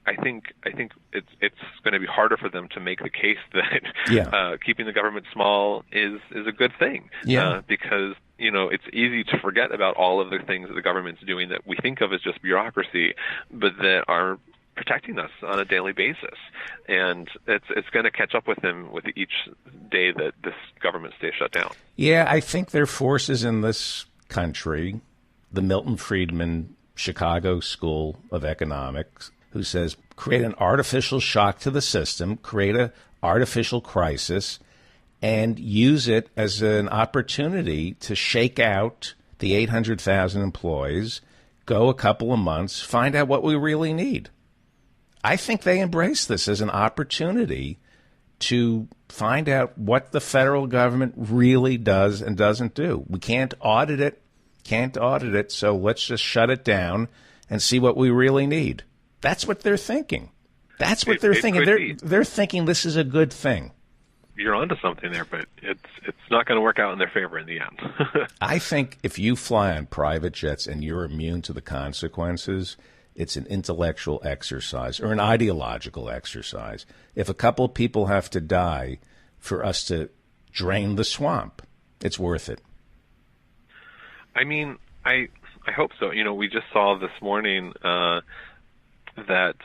I think it's going to be harder for them to make the case that keeping the government small is a good thing. Because it's easy to forget about all of the things that the government's doing that we think of as just bureaucracy, but that are protecting us on a daily basis. And it's going to catch up with them with each day that this government stays shut down. Yeah, I think there are forces in this country, the Milton Friedman Chicago School of Economics, who says create an artificial shock to the system, create an artificial crisis, and use it as an opportunity to shake out the 800,000 employees, go a couple of months, find out what we really need. I think they embrace this as an opportunity to find out what the federal government really does and doesn't do. We can't audit it, so let's just shut it down and see what we really need. That's what they're thinking. That's what they're thinking. They're thinking this is a good thing. You're onto something there, but it's not going to work out in their favor in the end. I think if you fly on private jets and you're immune to the consequences, it's an intellectual exercise or an ideological exercise. If a couple of people have to die for us to drain the swamp, it's worth it. I mean, I hope so. We just saw this morning that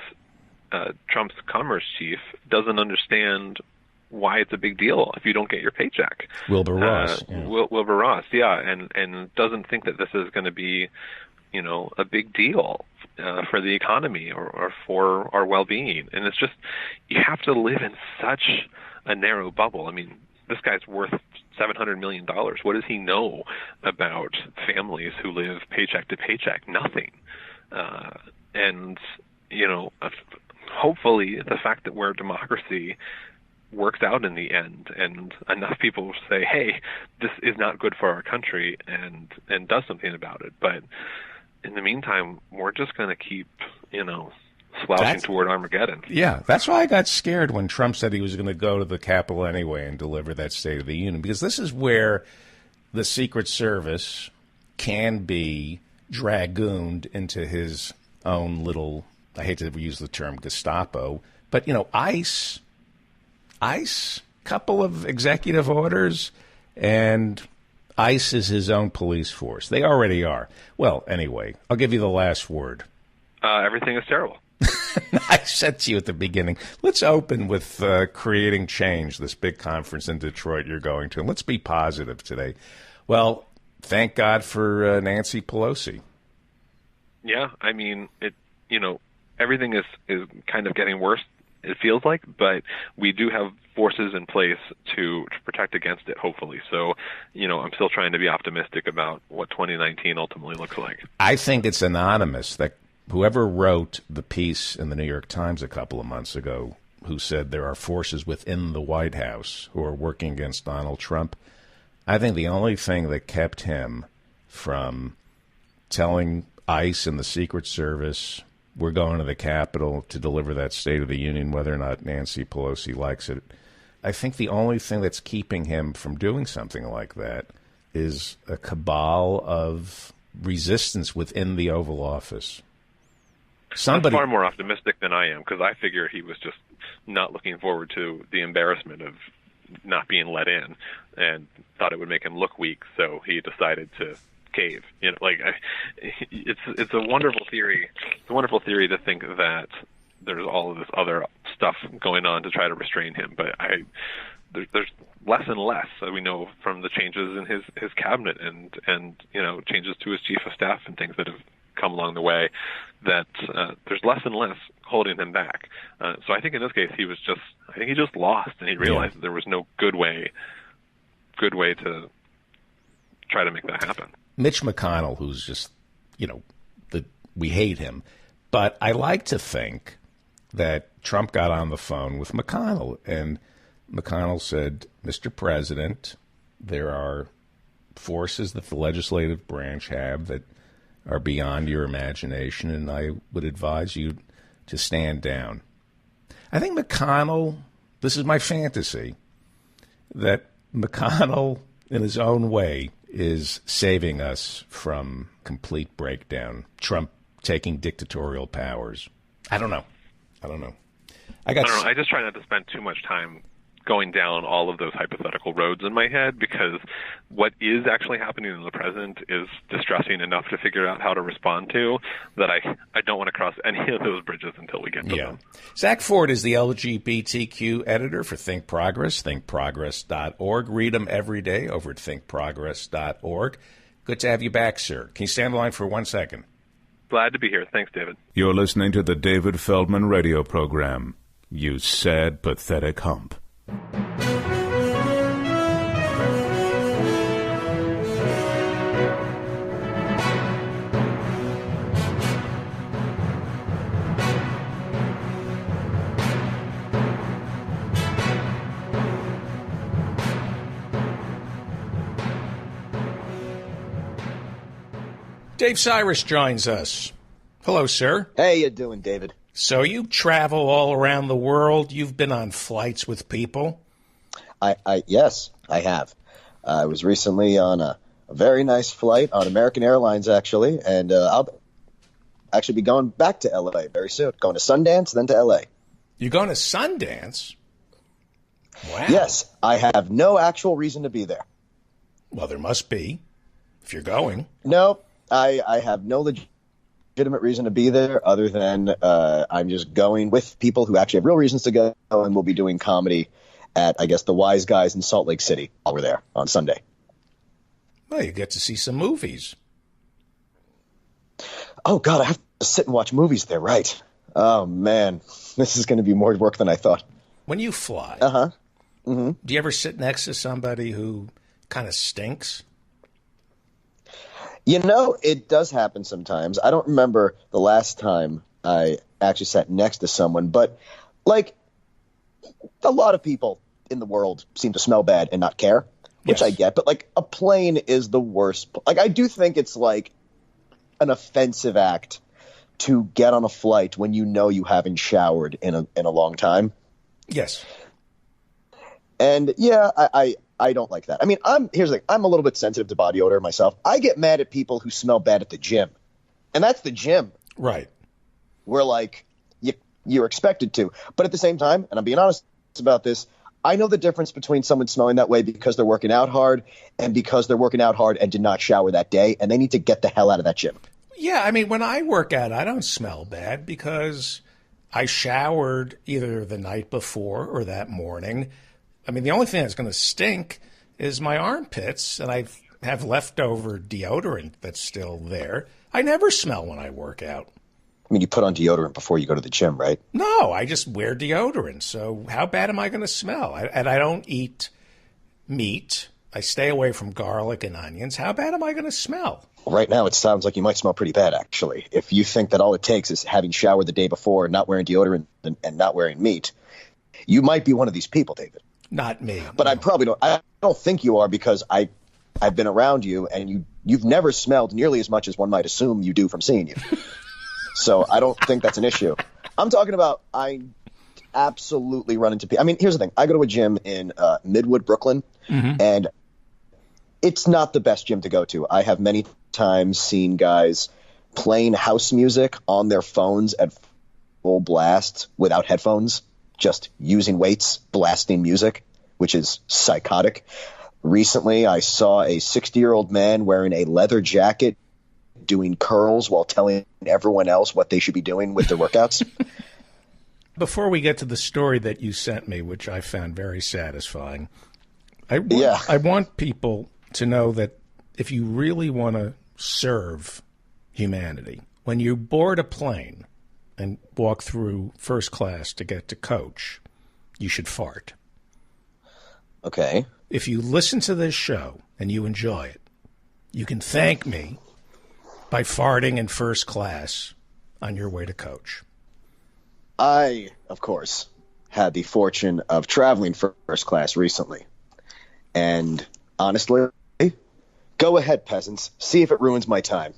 Trump's commerce chief doesn't understand why it's a big deal if you don't get your paycheck. Wilbur Ross. Wilbur Ross, and doesn't think that this is going to be, a big deal for the economy or for our well-being. And it's just, you have to live in such a narrow bubble. I mean, this guy's worth $700 million. What does he know about families who live paycheck to paycheck? Nothing. And hopefully the fact that we're a democracy works out in the end, and enough people say, hey, this is not good for our country, and does something about it. But in the meantime, we're just going to keep, slouching toward Armageddon. Yeah, that's why I got scared when Trump said he was going to go to the Capitol anyway and deliver that State of the Union, because this is where the Secret Service can be dragooned into his own little, I hate to use the term Gestapo, but, ICE, couple of executive orders, and ICE is his own police force. They already are. Well, anyway, I'll give you the last word. Everything is terrible. I said to you at the beginning, let's open with creating change, this big conference in Detroit you're going to. And let's be positive today. Well, thank God for Nancy Pelosi. Yeah, I mean, everything is kind of getting worse, it feels like, but we do have forces in place to protect against it, hopefully. So, I'm still trying to be optimistic about what 2019 ultimately looks like. I think it's anonymous that whoever wrote the piece in the New York Times a couple of months ago who said there are forces within the White House who are working against Donald Trump, I think the only thing that kept him from telling ICE and the Secret Service, we're going to the Capitol to deliver that State of the Union, whether or not Nancy Pelosi likes it. I think the only thing that's keeping him from doing something like that is a cabal of resistance within the Oval Office. That's far more optimistic than I am, because I figure he was just not looking forward to the embarrassment of not being let in and thought it would make him look weak, so he decided to cave. It's a wonderful theory. It's a wonderful theory to think that there's all of this other stuff going on to try to restrain him, but there's less and less. We know from the changes in his cabinet and changes to his chief of staff and things that have come along the way, that there's less and less holding him back. So I think in this case he just lost, and he realized that there was no good way to try to make that happen. Mitch McConnell, who's just, we hate him, but I like to think that Trump got on the phone with McConnell, and McConnell said, Mr. President, there are forces that the legislative branch have that are beyond your imagination, and I would advise you to stand down. I think McConnell, this is my fantasy, that McConnell, in his own way, is saving us from complete breakdown. Trump taking dictatorial powers. I don't know. I don't know. I don't know. I just try not to spend too much time going down all of those hypothetical roads in my head, because what is actually happening in the present is distressing enough to figure out how to respond to, that I don't want to cross any of those bridges until we get to them. Zach Ford is the LGBTQ editor for Think Progress, thinkprogress.org. Read him every day over at thinkprogress.org. Good to have you back, sir. Can you stand in line for 1 second? Glad to be here. Thanks, David. You're listening to the David Feldman radio program. You sad, pathetic hump. Dave Cyrus joins us. Hello, sir. Hey, you doing, David? So you travel all around the world. You've been on flights with people. Yes, I have. I was recently on a very nice flight on American Airlines, actually, and I'll actually be going back to L.A. very soon. Going to Sundance, then to L.A. You're going to Sundance? Wow. Yes, I have no actual reason to be there. Well, there must be, if you're going. No, I have no legitimate reason to be there other than I'm just going with people who actually have real reasons to go, and we'll be doing comedy at, I guess, the Wise Guys in Salt Lake City while we're there on Sunday. Well, you get to see some movies. Oh, God, I have to sit and watch movies there, right? Oh, man, this is going to be more work than I thought. When you fly, Mm-hmm. do you ever sit next to somebody who kind of stinks? You know, it does happen sometimes. I don't remember the last time I actually sat next to someone, but, like, a lot of people in the world seem to smell bad and not care, which I get. But, like, a plane is the worst. Like, I do think it's, like, an offensive act to get on a flight when you know you haven't showered in a long time. Yes. And, yeah, I don't like that. I mean, here's the thing. I'm a little bit sensitive to body odor myself. I get mad at people who smell bad at the gym. And that's the gym. Right. Where, like, you're expected to. But at the same time, and I'm being honest about this, I know the difference between someone smelling that way because they're working out hard and because they're working out hard and did not shower that day, and they need to get the hell out of that gym. Yeah, I mean, when I work out, I don't smell bad because I showered either the night before or that morning. I mean, the only thing that's going to stink is my armpits, and I have leftover deodorant that's still there. I never smell when I work out. I mean, you put on deodorant before you go to the gym, right? No, I just wear deodorant. So how bad am I going to smell? And I don't eat meat. I stay away from garlic and onions. How bad am I going to smell? Well, right now, it sounds like you might smell pretty bad, actually. If you think that all it takes is having showered the day before, not wearing deodorant, and not wearing meat, you might be one of these people, David. Not me. But no. I probably don't. I don't think you are, because I've been around you, and you've never smelled nearly as much as one might assume you do from seeing you. So I don't think that's an issue. I'm talking about I absolutely run into people. I mean, here's the thing. I go to a gym in Midwood, Brooklyn, and it's not the best gym to go to. I have many times seen guys playing house music on their phones at full blast without headphones, just using weights, blasting music, which is psychotic. Recently, I saw a 60-year-old man wearing a leather jacket doing curls while telling everyone else what they should be doing with their workouts. Before we get to the story that you sent me, which I found very satisfying, I want people to know that if you really want to serve humanity, when you board a plane and walk through first class to get to coach, you should fart. Okay. If you listen to this show and you enjoy it, you can thank me by farting in first class on your way to coach. I, of course, had the fortune of traveling first class recently. And honestly, go ahead, peasants. See if it ruins my time.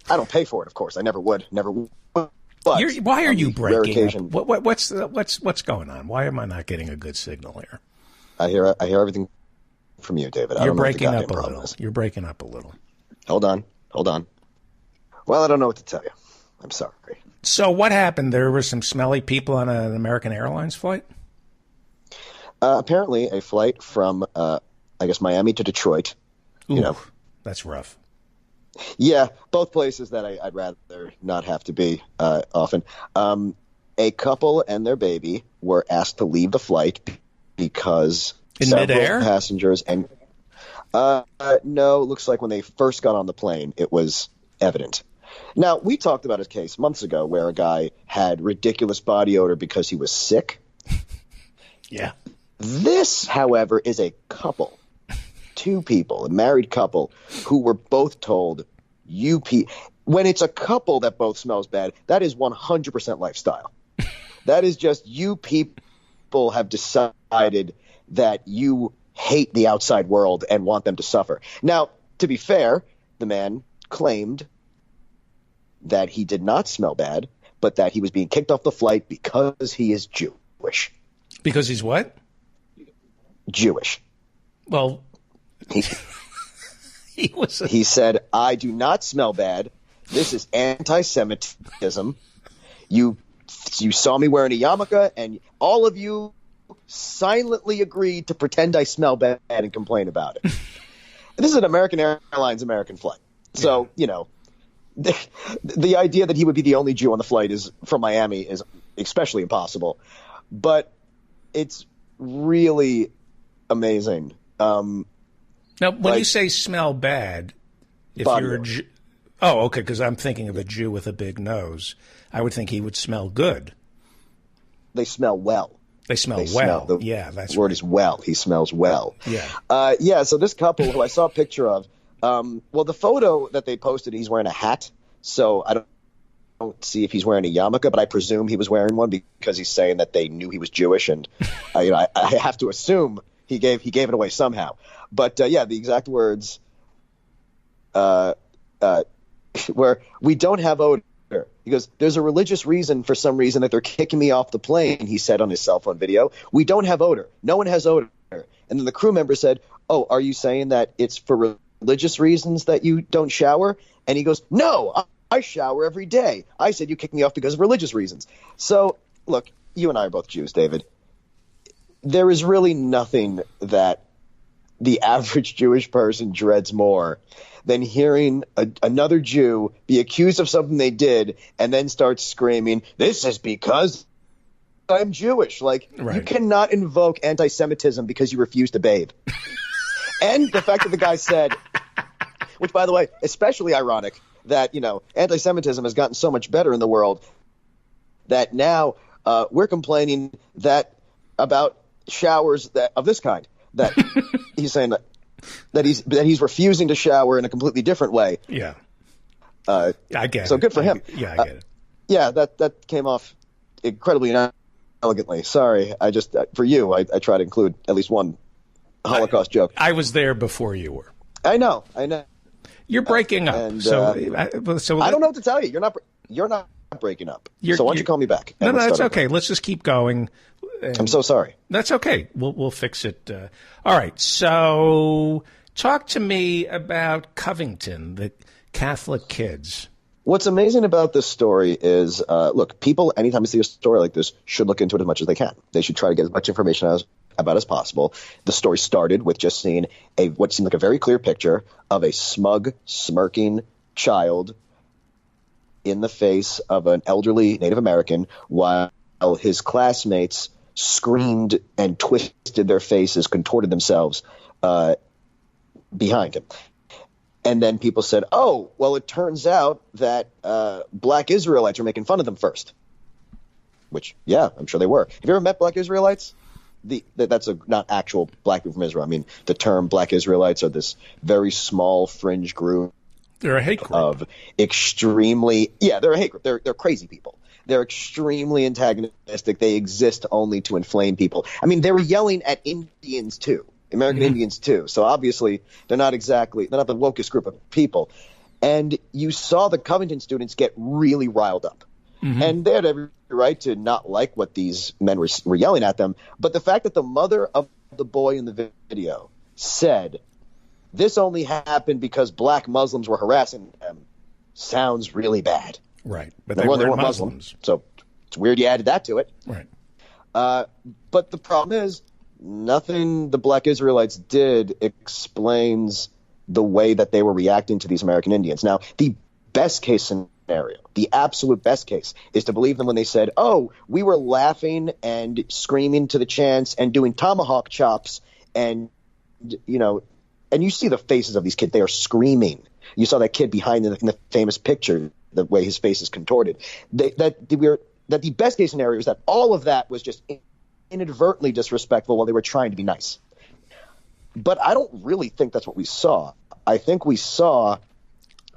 I don't pay for it, of course. I never would. Never would. But why are you breaking up? What's going on? Why am I not getting a good signal here? I hear everything from you, David. You're breaking up a little. You're breaking up a little. Hold on. Well, I don't know what to tell you. I'm sorry. So what happened? There were some smelly people on an American Airlines flight? Apparently, a flight from, I guess, Miami to Detroit. Oof, that's rough. Yeah, both places that I'd rather not have to be often. A couple and their baby were asked to leave the flight because in midair passengers and no, it looks like when they first got on the plane, it was evident. Now, we talked about a case months ago where a guy had ridiculous body odor because he was sick. Yeah. This, however, is a couple, two people, a married couple, who were both told, when it's a couple that both smells bad, that is 100% lifestyle. That is just you people have decided that you hate the outside world and want them to suffer. Now, to be fair, the man claimed that he did not smell bad, but that he was being kicked off the flight because he is Jewish. Because he's what? Jewish. Well, he said, I do not smell bad. This is anti-Semitism. You saw me wearing a yarmulke, and all of you silently agreed to pretend I smell bad and complain about it. This is an American Airlines American flight. So, the idea that he would be the only Jew on the flight from Miami is especially impossible. But it's really amazing. Now, when you say smell bad, if you're a Jew... Oh, okay, because I'm thinking of a Jew with a big nose. I would think he would smell good. They smell well. They smell well. That's the word is well. He smells well. Yeah. So this couple who I saw a picture of, the photo that they posted, he's wearing a hat. So I don't see if he's wearing a yarmulke, but I presume he was wearing one because he's saying that they knew he was Jewish, and I have to assume he gave it away somehow. But the exact words, where we don't have odor. He goes, there's a religious reason for some reason that they're kicking me off the plane, he said on his cell phone video. We don't have odor. No one has odor. And then the crew member said, oh, are you saying that it's for religious reasons that you don't shower? And he goes, no, I shower every day. I said you kicked me off because of religious reasons. So, look, you and I are both Jews, David. There is really nothing that the average Jewish person dreads more than hearing another Jew be accused of something they did and then start screaming, this is because I'm Jewish. You cannot invoke anti-Semitism because you refuse to bathe. And the fact that the guy said, which, by the way, especially ironic, that, anti-Semitism has gotten so much better in the world that now we're complaining about showers of this kind, that he's saying that he's refusing to shower in a completely different way. Yeah. I get it. So good for him. I get it. Yeah, that came off incredibly inelegantly. Sorry. I just, for you, I try to include at least one Holocaust joke. I was there before you were. I know. You're breaking up. And, so I don't know what to tell you. You're not breaking up. So why don't you call me back? No, that's okay. Let's just keep going. I'm so sorry. That's okay. We'll fix it. All right. So talk to me about Covington, the Catholic kids. What's amazing about this story is, look, people, anytime they see a story like this, should look into it as much as they can. They should try to get as much information about as possible. The story started with just seeing what seemed like a very clear picture of a smug, smirking child in the face of an elderly Native American while his classmates screamed and twisted their faces, contorted themselves behind him. And then people said, oh, well, it turns out that black Israelites are making fun of them first. Which, yeah, I'm sure they were. Have you ever met black Israelites? That's not actual black people from Israel. I mean, the term black Israelites are this very small fringe group. They're a hate group. Of extremely, they're a hate group. They're crazy people. They're extremely antagonistic. They exist only to inflame people. I mean, they were yelling at Indians too, American Indians too. So obviously they're not the wokest group of people. And you saw the Covington students get really riled up. Mm-hmm. And they had every right to not like what these men were yelling at them. But the fact that the mother of the boy in the video said this only happened because black Muslims were harassing them sounds really bad. Right. But they weren't Muslims. So it's weird you added that to it. Right. But the problem is, nothing the Black Israelites did explains the way that they were reacting to these American Indians. Now, the best case scenario, the absolute best case, is to believe them when they said, oh, we were laughing and screaming to the chants and doing tomahawk chops, and, you know, and you see the faces of these kids. They are screaming. You saw that kid behind in the famous picture, the way his face is contorted. That the best case scenario is that all of that was just inadvertently disrespectful while they were trying to be nice. But I don't really think that's what we saw. I think we saw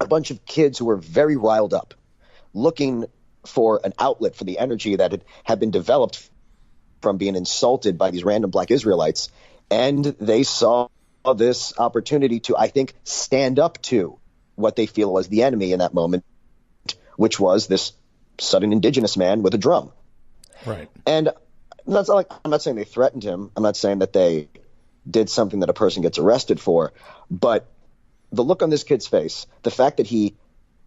a bunch of kids who were very riled up, looking for an outlet for the energy that had been developed from being insulted by these random Black Israelites. And they saw this opportunity to, I think, stand up to what they feel was the enemy in that moment, which was this sudden indigenous man with a drum. Right. And that's not like, I'm not saying they threatened him. I'm not saying that they did something that a person gets arrested for. But the look on this kid's face, the fact that he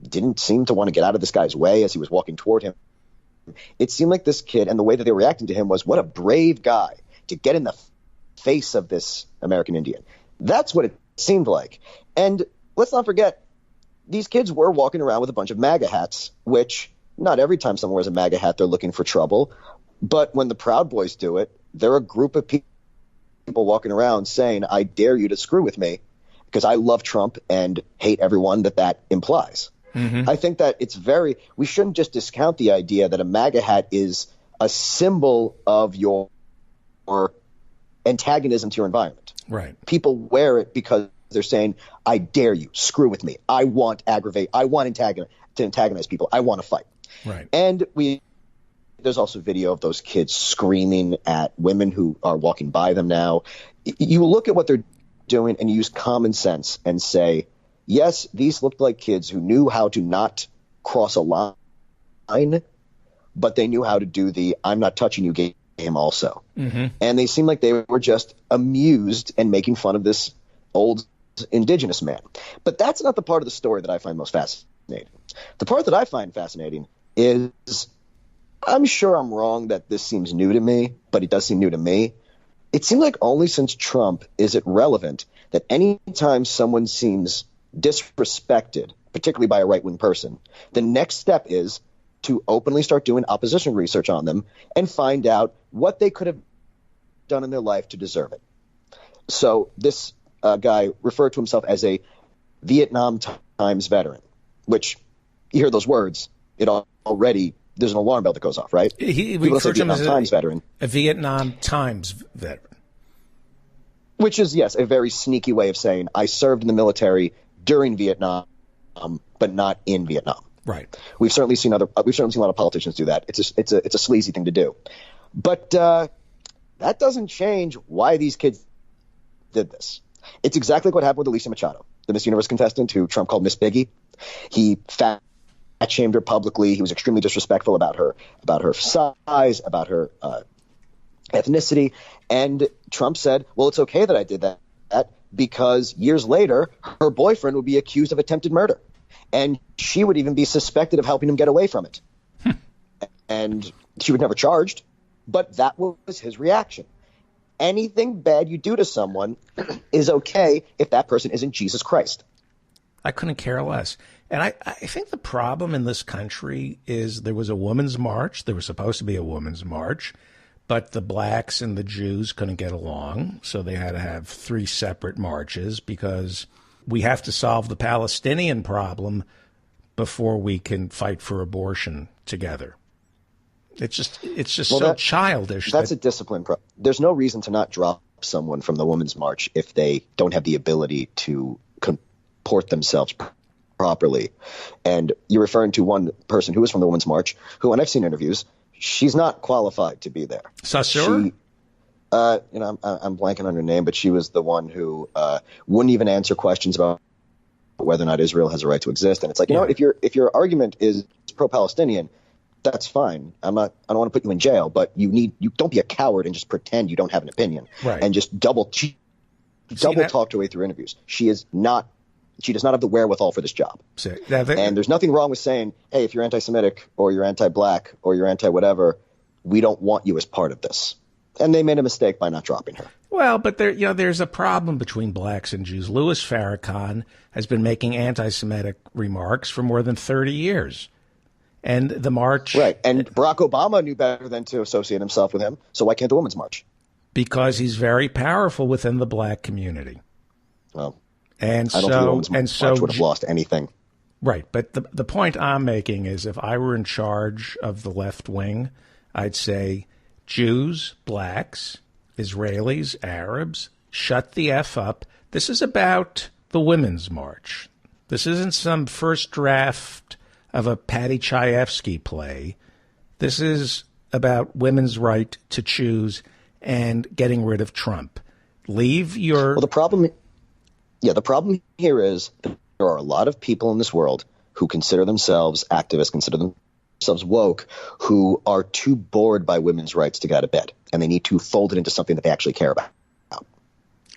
didn't seem to want to get out of this guy's way as he was walking toward him, it seemed like this kid, and the way that they were reacting to him, was what a brave guy to get in the face of this American Indian. That's what it seemed like. And let's not forget, these kids were walking around with a bunch of MAGA hats, which not every time someone wears a MAGA hat, they're looking for trouble. But when the Proud Boys do it, they're a group of people walking around saying, I dare you to screw with me because I love Trump and hate everyone that implies. Mm-hmm. I think that we shouldn't just discount the idea that a MAGA hat is a symbol of your antagonism to your environment. Right. People wear it because they're saying, I dare you, screw with me. I want to antagonize people. I want to fight. Right. And there's also video of those kids screaming at women who are walking by them now. You look at what they're doing and you use common sense and say, yes, these looked like kids who knew how to not cross a line, but they knew how to do the I'm not touching you game also. Mm-hmm. And they seemed like they were just amused and making fun of this old indigenous man. But that's not the part of the story that I find most fascinating. The part that I find fascinating is, I'm sure I'm wrong that this seems new to me, but it does seem new to me. It seems like only since Trump is it relevant that any time someone seems disrespected, particularly by a right-wing person, the next step is to openly start doing opposition research on them and find out what they could have done in their life to deserve it. So this guy referred to himself as a Vietnam Times veteran, which you hear those words, there's an alarm bell that goes off, right? He referred to him as veteran. A Vietnam Times veteran. Which is, yes, a very sneaky way of saying I served in the military during Vietnam, but not in Vietnam. Right. We've certainly seen a lot of politicians do that. It's a sleazy thing to do. But that doesn't change why these kids did this. It's exactly what happened with Alicia Machado, the Miss Universe contestant who Trump called Miss Piggy. He fat-shamed her publicly. He was extremely disrespectful about her size, about her ethnicity. And Trump said, well, it's okay that I did that because years later, her boyfriend would be accused of attempted murder. And she would even be suspected of helping him get away from it. And she was never charged, but that was his reaction. Anything bad you do to someone is okay if that person isn't Jesus Christ. I couldn't care less. And I think the problem in this country is there was a women's march. There was supposed to be a women's march, but the blacks and the Jews couldn't get along. So they had to have 3 separate marches because we have to solve the Palestinian problem before we can fight for abortion together. It's just so childish. That's a discipline problem. There's no reason to not drop someone from the Women's March if they don't have the ability to comport themselves properly. And you're referring to one person who was from the Women's March, who, and I've seen interviews, she's not qualified to be there. Saussure? I'm blanking on her name, but she was the one who wouldn't even answer questions about whether or not Israel has a right to exist. And it's like, you know what, if your argument is pro-Palestinian, that's fine. I don't want to put you in jail, but you don't be a coward and just pretend you don't have an opinion, right? And just double talk her way through interviews. She is not She does not have the wherewithal for this job. And there's nothing wrong with saying, hey, if you're anti-Semitic or you're anti-black or you're anti-whatever, we don't want you as part of this. And they made a mistake by not dropping her. Well, but there's a problem between blacks and Jews. Louis Farrakhan has been making anti-Semitic remarks for more than 30 years. And the march... Right, and Barack Obama knew better than to associate himself with him, so why can't the Women's March? Because he's very powerful within the black community. Well, and I don't think the Women's March would have lost anything. Right, but the point I'm making is if I were in charge of the left wing, I'd say Jews, blacks, Israelis, Arabs, shut the F up. This is about the Women's March. This isn't some first draft of a Patty Chayefsky play. This is about women's right to choose and getting rid of Trump. Leave your... Well, the problem here is that there are a lot of people in this world who consider themselves activists, consider themselves woke, who are too bored by women's rights to get out of bed, and they need to fold it into something that they actually care about.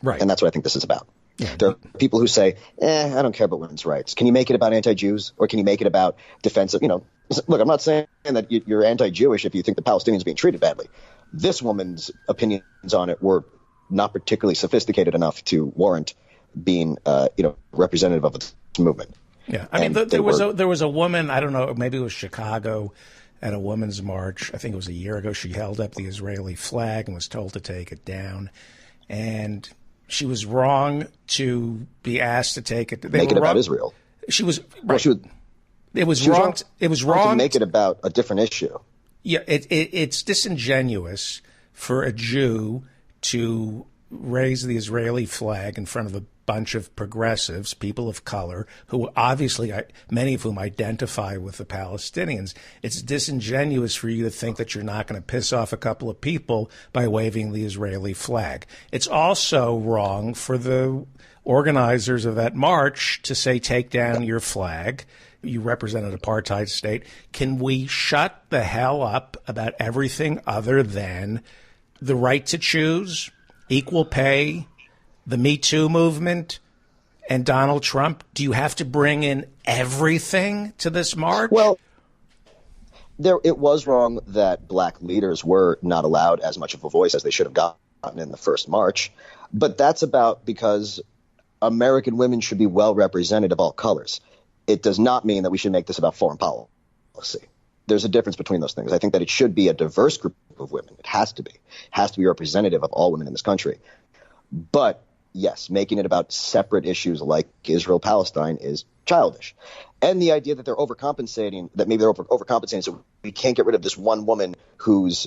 Right. And that's what I think this is about. Yeah. There are people who say, I don't care about women's rights. Can you make it about anti-Jews, or can you make it about defensive? Look, I'm not saying that you're anti-Jewish if you think the Palestinians are being treated badly. This woman's opinions on it were not particularly sophisticated enough to warrant being, representative of this movement. Yeah, I mean, there was a woman, I don't know, maybe it was Chicago, at a women's march. I think it was a year ago. She held up the Israeli flag and was told to take it down, and she was wrong to be asked to take it. Make it about Israel. She was right. Well, it was wrong. It was wrong to make it about a different issue. Yeah, it's disingenuous for a Jew to raise the Israeli flag in front of a bunch of progressives, people of color, who obviously, many of whom identify with the Palestinians. It's disingenuous for you to think that you're not going to piss off a couple of people by waving the Israeli flag. It's also wrong for the organizers of that march to say, take down your flag. You represent an apartheid state. Can we shut the hell up about everything other than the right to choose, equal pay, the Me Too movement, and Donald Trump? Do you have to bring in everything to this march? Well, it was wrong that black leaders were not allowed as much of a voice as they should have gotten in the first march. But that's about because American women should be well represented of all colors. It does not mean that we should make this about foreign policy. There's a difference between those things. I think that it should be a diverse group of women. It has to be. It has to be representative of all women in this country. But yes, making it about separate issues like Israel-Palestine is childish. And the idea that they're overcompensating, that maybe they're overcompensating, so we can't get rid of this one woman who's,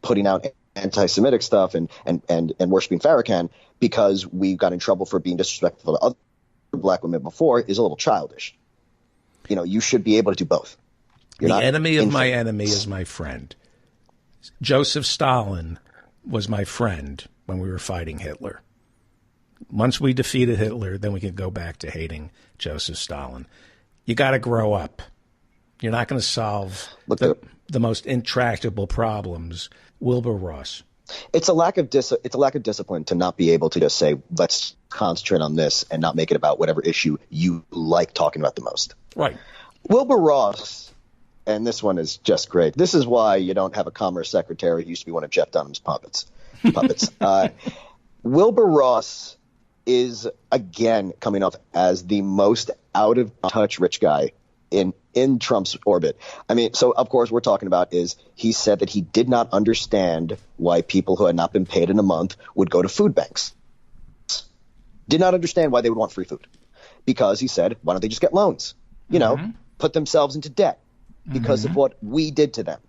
putting out anti-Semitic stuff and worshiping Farrakhan because we got in trouble for being disrespectful to other black women before is a little childish. You should be able to do both. The enemy of my enemy is my friend. Joseph Stalin was my friend when we were fighting Hitler. Once we defeated Hitler, then we can go back to hating Joseph Stalin. You got to grow up. You're not going to solve the most intractable problems. Wilbur Ross. It's a lack of discipline to not be able to just say, let's concentrate on this and not make it about whatever issue you like talking about the most. Right. Wilbur Ross, and this one is just great. This is why you don't have a commerce secretary who used to be one of Jeff Dunham's puppets. Wilbur Ross is, again, coming off as the most out-of-touch rich guy in Trump's orbit. I mean, so, of course, we're talking about is he said that he did not understand why people who had not been paid in a month would go to food banks. Did not understand why they would want free food. Because he said, why don't they just get loans? Put themselves into debt because of what we did to them.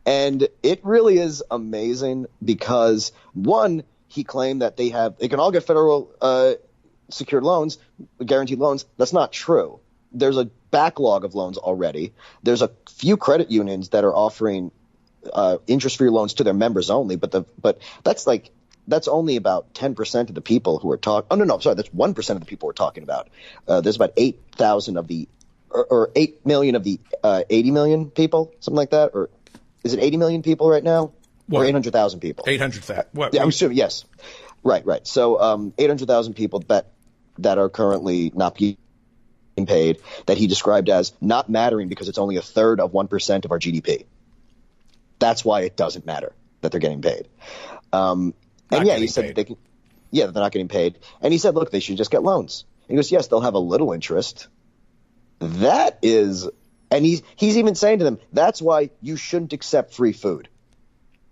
And it really is amazing because, one, he claimed that they can all get federal secured loans, guaranteed loans. That's not true. There's a backlog of loans already. There's a few credit unions that are offering interest-free loans to their members only, but that's only about 10% of the people who are talking. Oh, no, sorry, that's 1% of the people we're talking about. There's about 8,000 of the or 8 million of the 80 million people, something like that, or is it 80 million people right now? What? Or 800,000 people? 800,000. What? Yeah, I'm assuming, yes. Right. So 800,000 people that that are currently not being paid that he described as not mattering because it's only 1/3 of 1% of our GDP. That's why it doesn't matter that they're getting paid. And yeah, he said that they're not getting paid. And he said, look, they should just get loans. And he goes, yes, they'll have a little interest. That is, and he's even saying to them, that's why you shouldn't accept free food.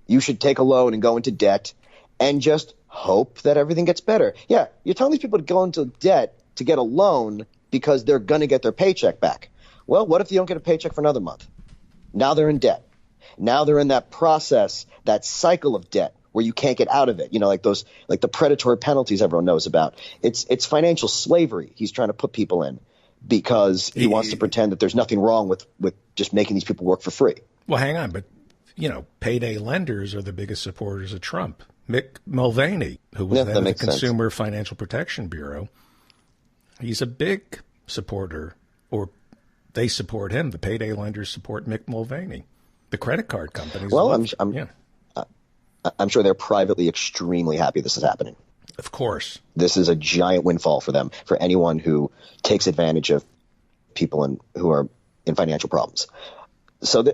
You should take a loan and go into debt and just hope that everything gets better. Yeah, you're telling these people to go into debt to get a loan because they're going to get their paycheck back. Well, what if you don't get a paycheck for another month? Now they're in debt. Now they're in that process, that cycle of debt where you can't get out of it. You know, like the predatory penalties everyone knows about. It's financial slavery he's trying to put people in because he wants to pretend that there's nothing wrong with just making these people work for free. Well, hang on, but payday lenders are the biggest supporters of Trump. Mick Mulvaney, who was head of the Consumer Financial Protection Bureau, he's a big supporter, or they support him. The payday lenders support Mick Mulvaney. The credit card companies. Well, I'm sure they're privately extremely happy this is happening. Of course. This is a giant windfall for them, for anyone who takes advantage of people who are in financial problems. So,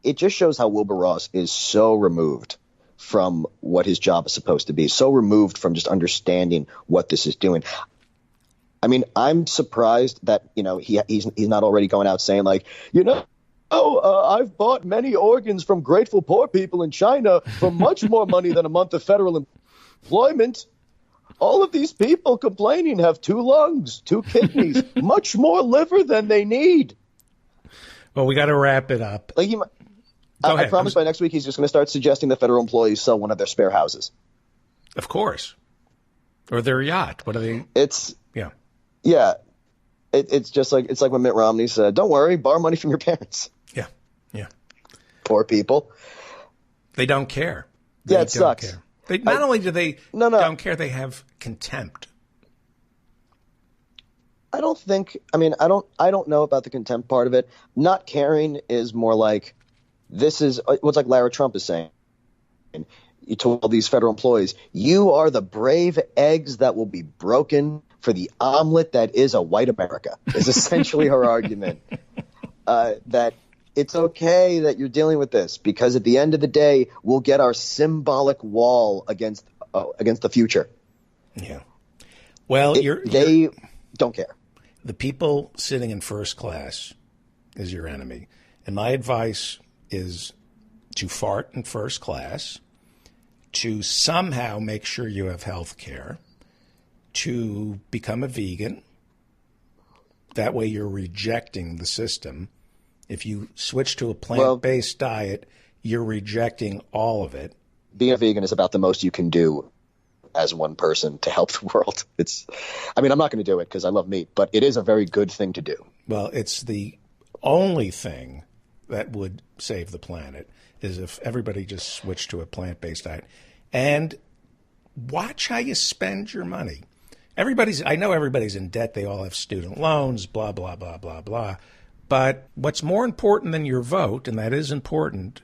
it just shows how Wilbur Ross is so removed from what his job is supposed to be, so removed from just understanding what this is doing. I mean, I'm surprised that, he's not already going out saying like, I've bought many organs from grateful poor people in China for much more money than a month of federal employment. All of these people complaining have 2 lungs, 2 kidneys, much more liver than they need. Well, we got to wrap it up. Like I promise by next week he's just going to start suggesting that federal employees sell one of their spare houses. Of course. Or their yacht. What are they? Yeah. It's just like when Mitt Romney said, "Don't worry, borrow money from your parents." Yeah. Poor people. They don't care. It sucks. Care. Not only do they don't care, they have contempt. I don't know about the contempt part of it. Not caring is more like, this is what's like Lara Trump is saying. You told these federal employees, you are the brave eggs that will be broken for the omelet that is a white America, is essentially her argument. That it's okay that you're dealing with this because at the end of the day, we'll get our symbolic wall against the future. Yeah. Well, they don't care. The people sitting in first class is your enemy. And my advice is to fart in first class, to somehow make sure you have health care, to become a vegan. That way you're rejecting the system. If you switch to a plant-based diet, you're rejecting all of it. Being a vegan is about the most you can do as one person to help the world. I'm not going to do it because I love meat, but it is a very good thing to do. Well, it's the only thing that would save the planet is if everybody just switched to a plant-based diet. And watch how you spend your money. I know everybody's in debt. They all have student loans, blah, blah, blah, blah, blah. But what's more important than your vote, and that is important,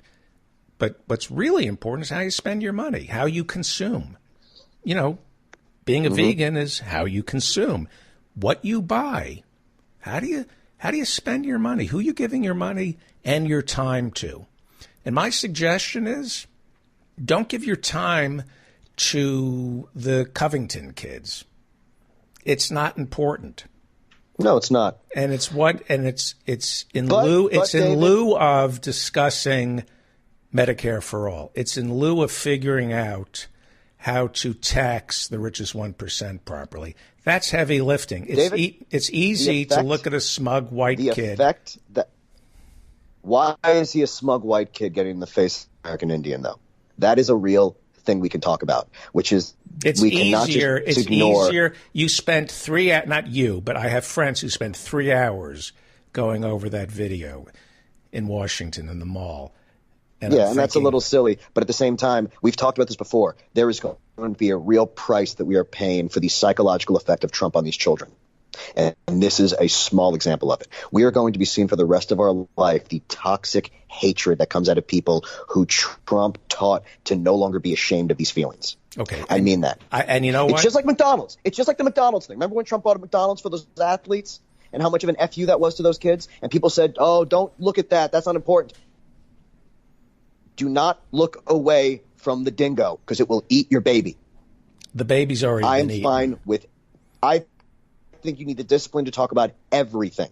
but what's really important is how you spend your money, how you consume. Being a vegan is how you consume, what you buy. How do you spend your money? Who are you giving your money and your time to? And my suggestion is, don't give your time to the Covington kids. It's not important. No, it's not. And it's in lieu of discussing Medicare for all. It's in lieu of figuring out how to tax the richest 1% properly. That's heavy lifting. It's easy to look at a smug white kid. Why is he a smug white kid getting in the face of an American Indian, though? That is a real thing we can talk about, which is it's easier. You spent 3 hours, not you, but I have friends who spent 3 hours going over that video in Washington in the mall. And that's a little silly. But at the same time, we've talked about this before. There is going to be a real price that we are paying for the psychological effect of Trump on these children. And this is a small example of it. We are going to be seeing for the rest of our life the toxic hatred that comes out of people who Trump taught to no longer be ashamed of these feelings. Okay. I mean that. And you know what? It's just like McDonald's. It's just like the McDonald's thing. Remember when Trump bought a McDonald's for those athletes and how much of an FU that was to those kids? And people said, oh, don't look at that. That's not important. Do not look away from the dingo because it will eat your baby. The baby's already been eaten. fine with – I think you need the discipline to talk about everything.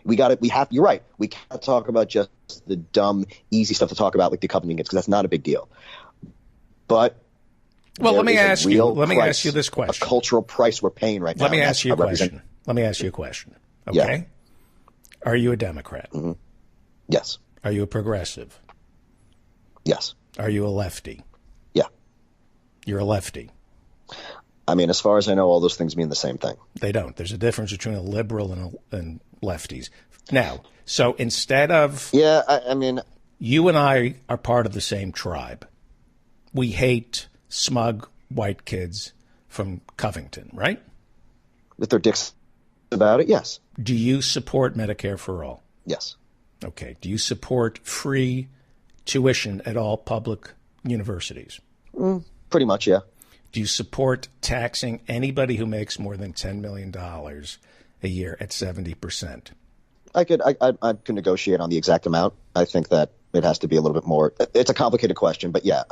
You're right. We can't talk about just the dumb, easy stuff to talk about like the accompanying kids because that's not a big deal. But well, let me ask you this question. A cultural price we're paying right now. Let me ask you a question. Okay. Yeah. Are you a Democrat? Mm-hmm. Yes. Are you a progressive? Yes. Are you a lefty? Yeah. You're a lefty. I mean, as far as I know, all those things mean the same thing. They don't. There's a difference between a liberal and lefties. Now, so instead of... Yeah, I mean... You and I are part of the same tribe. We hate smug white kids from Covington, right? With their dicks about it, yes. Do you support Medicare for all? Yes. Okay. Do you support free tuition at all public universities? Pretty much, yeah. Do you support taxing anybody who makes more than $10 million a year at 70%? I could negotiate on the exact amount. I think that it has to be a little bit more. It's a complicated question, but yeah,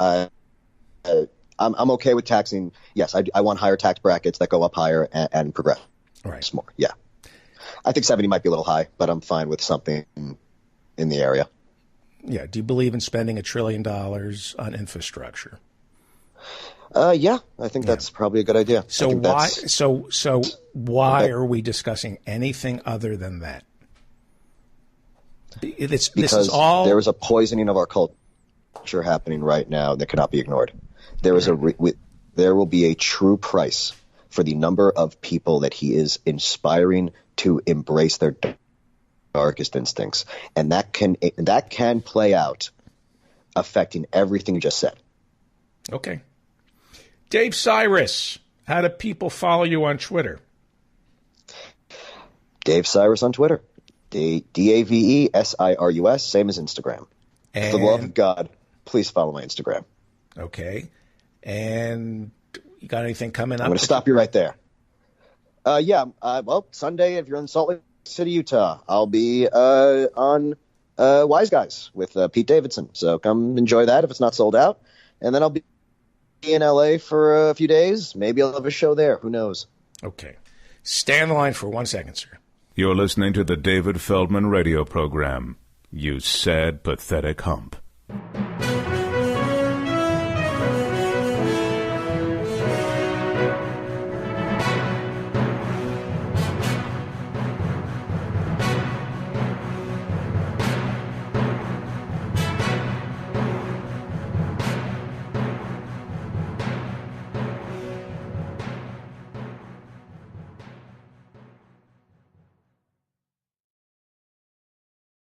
I'm okay with taxing. Yes, I want higher tax brackets that go up higher and progress more. Yeah, I think 70 might be a little high, but I'm fine with something in the area. Yeah. Do you believe in spending $1 trillion on infrastructure? Yeah, I think that's probably a good idea. So why are we discussing anything other than that? Because this is all... there is a poisoning of our culture happening right now that cannot be ignored. There will be a true price for the number of people that he is inspiring to embrace their darkest instincts, and that can play out, affecting everything you just said. Okay. Dave Cyrus, how do people follow you on Twitter? Dave Cyrus on Twitter. DAVESIRUS, same as Instagram. For the love of God, please follow my Instagram. Okay. And you got anything coming up? I'm going to stop you right there. Well, Sunday, if you're in Salt Lake City, Utah, I'll be on Wise Guys with Pete Davidson. So come enjoy that if it's not sold out. And then I'll be in LA for a few days. Maybe I'll have a show there. Who knows? Okay. Stay on the line for 1 second, sir. You're listening to the David Feldman radio program. You sad, pathetic hump.